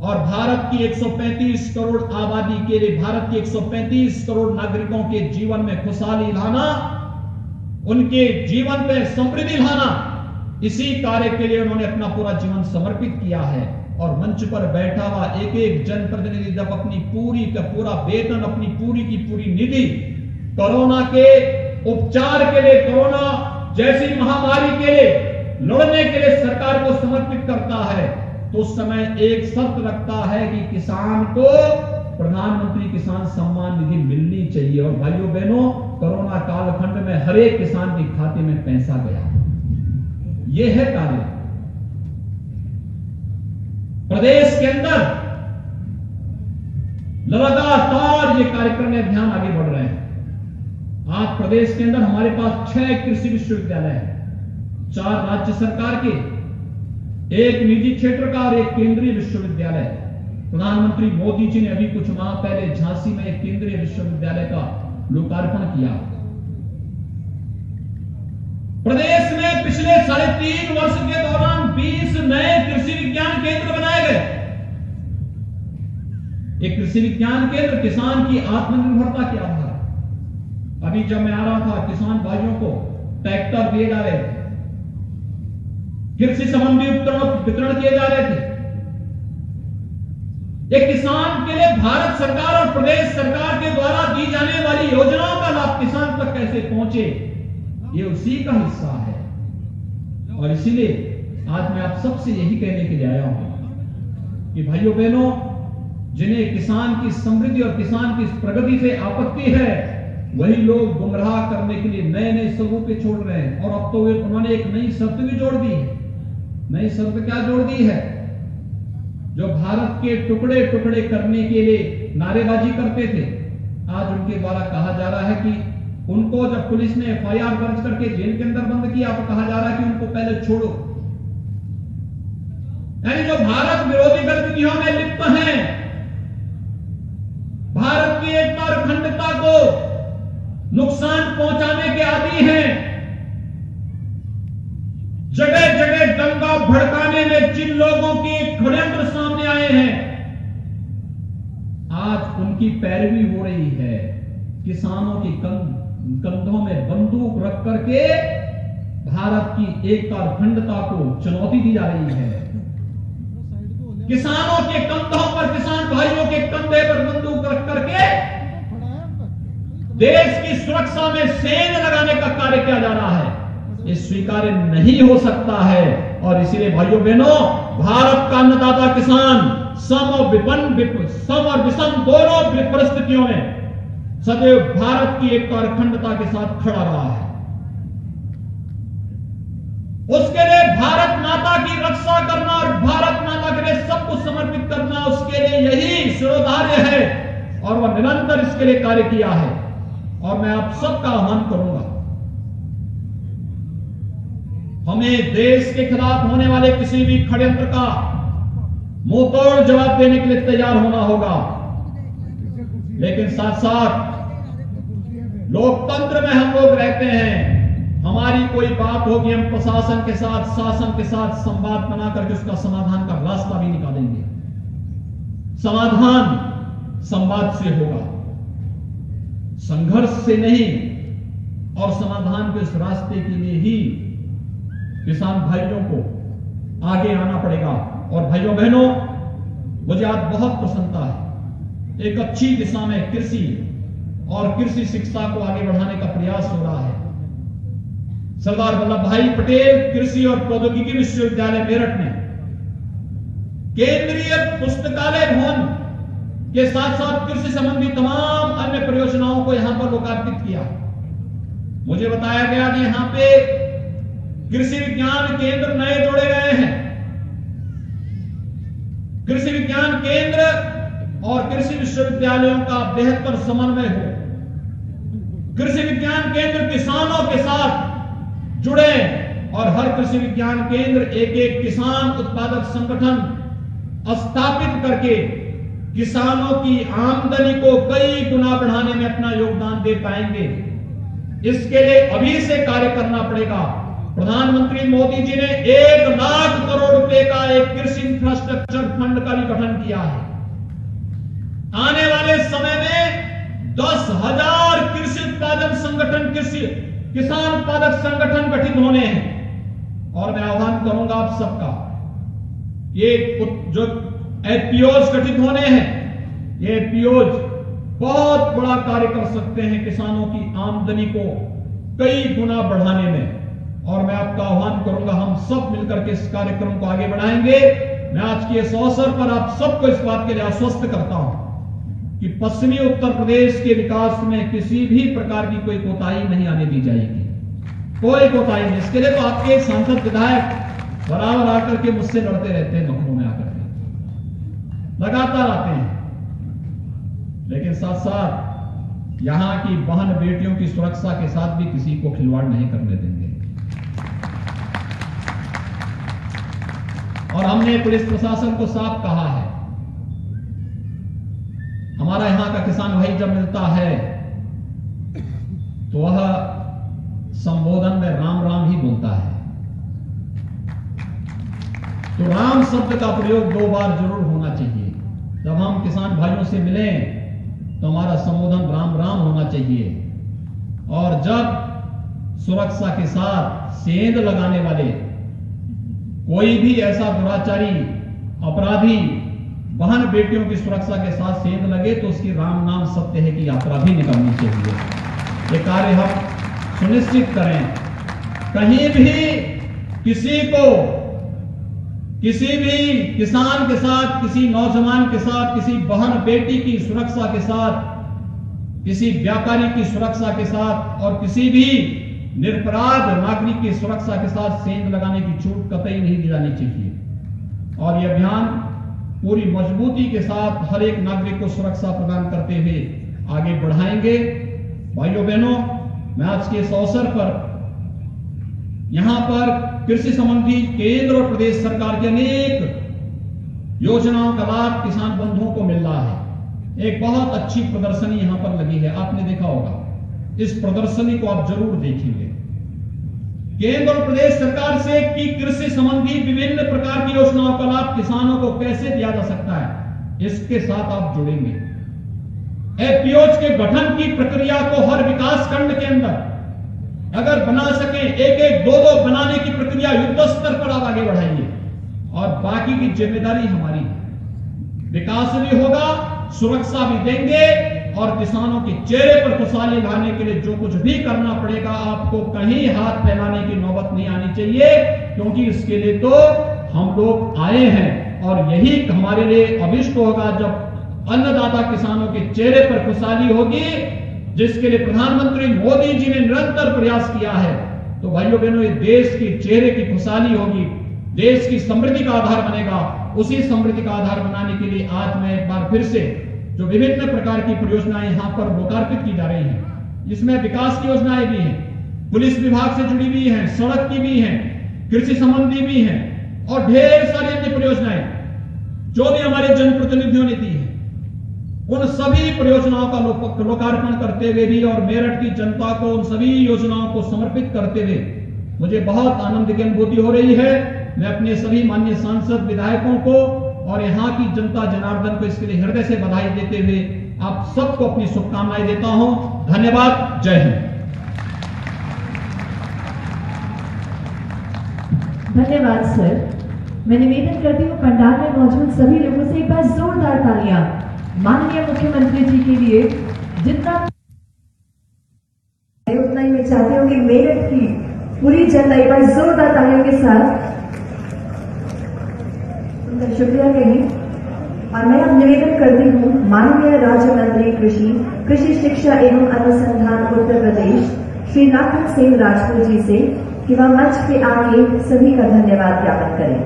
Speaker 6: और भारत की 135 करोड़ आबादी के लिए, भारत के 135 करोड़ नागरिकों के जीवन में खुशहाली लाना, उनके जीवन में समृद्धि लाना, इसी कार्य के लिए उन्होंने अपना पूरा जीवन समर्पित किया है। और मंच पर बैठा हुआ एक एक जनप्रतिनिधि जब अपनी पूरी का पूरा वेतन, अपनी पूरी की पूरी निधि कोरोना के उपचार के लिए, कोरोना जैसी महामारी के लिए लड़ने के लिए सरकार को समर्पित करता है, तो उस समय एक शर्त रखता है कि किसान को प्रधानमंत्री किसान सम्मान निधि मिलनी चाहिए। और भाइयों बहनों, कोरोना कालखंड में हर एक किसान के खाते में पैसा गया। यह है कार्य। प्रदेश के अंदर लगातार ये कार्यक्रम अभियान आगे बढ़ रहे हैं। आज प्रदेश के अंदर हमारे पास 6 कृषि विश्वविद्यालय हैं, 4 राज्य सरकार के, 1 निजी क्षेत्र का और 1 केंद्रीय विश्वविद्यालय। प्रधानमंत्री मोदी जी ने अभी कुछ माह पहले झांसी में एक केंद्रीय विश्वविद्यालय का लोकार्पण किया। प्रदेश में पिछले 3.5 वर्ष के दौरान 20 नए कृषि विज्ञान केंद्र बनाए गए। एक कृषि विज्ञान केंद्र किसान की आत्मनिर्भरता के आधार। अभी जब मैं आ रहा था, किसान भाइयों को ट्रैक्टर दिए जा रहे थे, कृषि संबंधी उपकरण वितरण किए जा रहे थे। एक किसान के लिए भारत सरकार और प्रदेश सरकार के द्वारा दी जाने वाली योजनाओं का लाभ किसान तक कैसे पहुंचे, ये उसी का हिस्सा है। और इसीलिए आज मैं आप सबसे यही कहने के लिए आया हूं कि भाइयों बहनों, जिन्हें किसान की समृद्धि और किसान की प्रगति से आपत्ति है, वही लोग गुमराह करने के लिए नए नए स्वरूप छोड़ रहे हैं। और अब तो उन्होंने एक नई शर्त भी जोड़ दी है। नई शर्त क्या जोड़ दी है? जो भारत के टुकड़े टुकड़े करने के लिए नारेबाजी करते थे, आज उनके द्वारा कहा जा रहा है कि उनको जब पुलिस ने FIR दर्ज करके जेल के अंदर बंद किया, तो कहा जा रहा है कि उनको पहले छोड़ो। यानी जो भारत विरोधी गतिविधियों में लिप्त हैं, भारत की एकता और अखंडता को नुकसान पहुंचाने के आदी हैं, जगह जगह दंगा भड़काने में जिन लोगों के षड्यंत्र सामने आए हैं, आज उनकी पैरवी हो रही है। किसानों के कंधों में बंदूक रख करके भारत की एकता और अखंडता को चुनौती दी जा रही है। किसानों के कंधों पर, किसान भाइयों के कंधे पर बंदूक रख करके देश की सुरक्षा में सेंध लगाने का कार्य किया जा रहा है। ये स्वीकार्य नहीं हो सकता है। और इसीलिए भाइयों बहनों, भारत का अन्नदाता किसान सम और विषम दोनों परिस्थितियों में सदैव भारत की एकता और अखंडता के साथ खड़ा रहा है। उसके लिए भारत माता की रक्षा करना और भारत माता के लिए सब कुछ समर्पित करना, उसके लिए यही शिरोधार्य है और वह निरंतर इसके लिए कार्य किया है। और मैं आप सबका आह्वान करूंगा, हमें देश के खिलाफ होने वाले किसी भी षड्यंत्र का मुंहतोड़ जवाब देने के लिए तैयार होना होगा। लेकिन साथ साथ लोकतंत्र में हम लोग रहते हैं, हमारी कोई बात होगी, हम प्रशासन के साथ, शासन के साथ संवाद बना करके उसका समाधान का रास्ता भी निकालेंगे। समाधान संवाद से होगा, संघर्ष से नहीं। और समाधान के इस रास्ते के लिए ही किसान भाइयों को आगे आना पड़ेगा। और भाइयों बहनों, मुझे आज बहुत प्रसन्नता है, एक अच्छी दिशा में कृषि और कृषि शिक्षा को आगे बढ़ाने का प्रयास हो रहा है। सरदार वल्लभ भाई पटेल कृषि और प्रौद्योगिकी विश्वविद्यालय मेरठ में केंद्रीय पुस्तकालय भवन के साथ साथ कृषि संबंधी तमाम अन्य परियोजनाओं को यहां पर लोकार्पित किया। मुझे बताया गया कि यहां पे कृषि विज्ञान केंद्र नए जोड़े गए हैं। कृषि विज्ञान केंद्र और कृषि विश्वविद्यालयों का बेहतर समन्वय हो। कृषि विज्ञान केंद्र किसानों के साथ जुड़े और हर कृषि विज्ञान केंद्र एक एक किसान उत्पादक संगठन स्थापित करके किसानों की आमदनी को कई गुना बढ़ाने में अपना योगदान दे पाएंगे। इसके लिए अभी से कार्य करना पड़ेगा। प्रधानमंत्री मोदी जी ने 1 लाख करोड़ रुपए का एक कृषि इंफ्रास्ट्रक्चर फंड का भी गठन किया है। आने वाले समय में 10,000 कृषि उत्पादन संगठन, किसान उत्पादक संगठन गठित होने हैं। और मैं आह्वान करूंगा आप सबका, ये जो एफपीओज गठित होने हैं, ये एफपीओज बहुत बड़ा कार्य कर सकते हैं किसानों की आमदनी को कई गुना बढ़ाने में। और मैं आपका आह्वान करूंगा, हम सब मिलकर के इस कार्यक्रम को आगे बढ़ाएंगे। मैं आज के इस अवसर पर आप सबको इस बात के लिए आश्वस्त करता हूं कि पश्चिमी उत्तर प्रदेश के विकास में किसी भी प्रकार की कोई कोताही नहीं आने दी जाएगी, कोई कोताही नहीं। इसके लिए तो आपके सांसद विधायक बराबर आकर के मुझसे लड़ते रहते हैं, लखनऊ में आकर के लगातार आते हैं, लेकिन साथ साथ यहां की बहन बेटियों की सुरक्षा के साथ भी किसी को खिलवाड़ नहीं करने देंगे। और हमने पुलिस प्रशासन को साफ कहा है, हमारा यहां का किसान भाई जब मिलता है तो वह संबोधन में राम राम ही बोलता है। तो राम शब्द का प्रयोग 2 बार जरूर होना चाहिए। जब हम किसान भाइयों से मिलें तो हमारा संबोधन राम राम होना चाहिए। और जब सुरक्षा के साथ सेंध लगाने वाले कोई भी ऐसा दुराचारी अपराधी बहन बेटियों की सुरक्षा के साथ सेंध लगे तो उसकी राम नाम सत्य है की यात्रा भी निकलनी चाहिए। ये कार्य हम सुनिश्चित करें। कहीं भी किसी को, किसी भी किसान के साथ, किसी नौजवान के साथ, किसी बहन बेटी की सुरक्षा के साथ, किसी व्यापारी की सुरक्षा के साथ और किसी भी निरपराध नागरिक की सुरक्षा के साथ सेंध लगाने की छूट कतई नहीं दी जानी चाहिए। और यह अभियान पूरी मजबूती के साथ हर एक नागरिक को सुरक्षा प्रदान करते हुए आगे बढ़ाएंगे। भाइयों बहनों, मैं आज के इस अवसर पर यहां पर कृषि संबंधी केंद्र और प्रदेश सरकार की अनेक योजनाओं का लाभ किसान बंधुओं को मिल रहा है। एक बहुत अच्छी प्रदर्शनी यहां पर लगी है, आपने देखा होगा। इस प्रदर्शनी को आप जरूर देखेंगे। केंद्र और प्रदेश सरकार से की कृषि संबंधी विभिन्न प्रकार की योजनाओं का लाभ किसानों को कैसे दिया जा सकता है, इसके साथ आप जुड़ेंगे। एफपीओज के गठन की प्रक्रिया को हर विकास खंड के अंदर अगर बना सके, 1-1, 2-2 बनाने की प्रक्रिया युद्ध स्तर पर आप आगे बढ़ाइए। और बाकी की जिम्मेदारी हमारी है। विकास भी होगा, सुरक्षा भी देंगे और किसानों के चेहरे पर खुशहाली लाने के लिए जो कुछ भी करना पड़ेगा, आपको कहीं हाथ फैलाने की नौबत नहीं आनी चाहिए, क्योंकि इसके लिए तो हम लोग आए हैं। और यही हमारे लिए अभिष्ट होगा जब अन्नदाता किसानों के चेहरे पर खुशहाली होगी, जिसके लिए प्रधानमंत्री मोदी जी ने निरंतर प्रयास किया है। तो भाइयों बहनों, ये देश के चेहरे की खुशहाली होगी, देश की समृद्धि का आधार बनेगा। उसी समृद्धि का आधार बनाने के लिए आज मैं एक बार फिर से जो विभिन्न प्रकार की परियोजनाएं यहां पर लोकार्पित की जा रही हैं, जिसमें विकास की योजनाएं भी हैं, पुलिस विभाग से जुड़ी हुई हैं, सड़क की भी हैं, कृषि संबंधी भी हैं और ढेर सारी अन्य परियोजनाएं जो भी हमारे जनप्रतिनिधियों ने दी है, उन सभी परियोजनाओं का लोकार्पण करते हुए भी और मेरठ की जनता को उन सभी योजनाओं को समर्पित करते हुए मुझे बहुत आनंद की अनुभूति हो रही है। मैं अपने सभी माननीय सांसद विधायकों को और यहाँ की जनता जनार्दन को इसके लिए हृदय से बधाई देते हुए आप सबको अपनी शुभकामनाएं देता हूं। धन्यवाद। जय हिंद।
Speaker 1: धन्यवाद सर। मैं निवेदन करती हूँ पंडाल में मौजूद सभी लोगों से एक बार जोरदार तालियां माननीय मुख्यमंत्री जी के लिए। जितना उतना ही मैं चाहती हूँ कि मेरठ की पूरी जनता एक बार जोरदार तालियों के साथ उनका शुक्रिया कहें। और मैं अब निवेदन करती हूँ माननीय राज्य मंत्री कृषि शिक्षा एवं अनुसंधान उत्तर प्रदेश श्री नाथन सिंह राजपूत जी से कि वह मंच पे आके सभी का धन्यवाद ज्ञापन करें।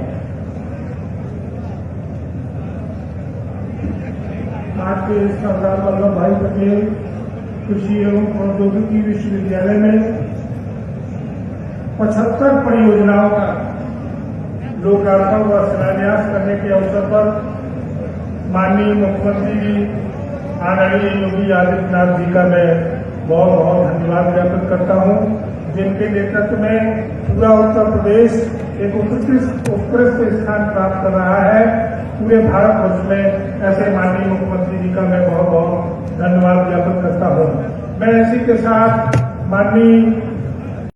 Speaker 2: आज के सरदार वल्लभ भाई पटेल कृषि एवं प्रौद्योगिकी विश्वविद्यालय में 75 परियोजनाओं का लोकार्पण व शिलान्यास करने के अवसर पर माननीय मुख्यमंत्री जी आदरणीय योगी आदित्यनाथ जी का मैं बहुत बहुत धन्यवाद ज्ञापित करता हूँ, जिनके नेतृत्व में पूरा उत्तर प्रदेश एक उत्कृष्ट स्थान प्राप्त कर रहा है। पूरे भारतवर्ष में ऐसे माननीय मुख्यमंत्री जी का मैं बहुत बहुत धन्यवाद ज्ञापित करता हूँ। मैं इसी के साथ माननीय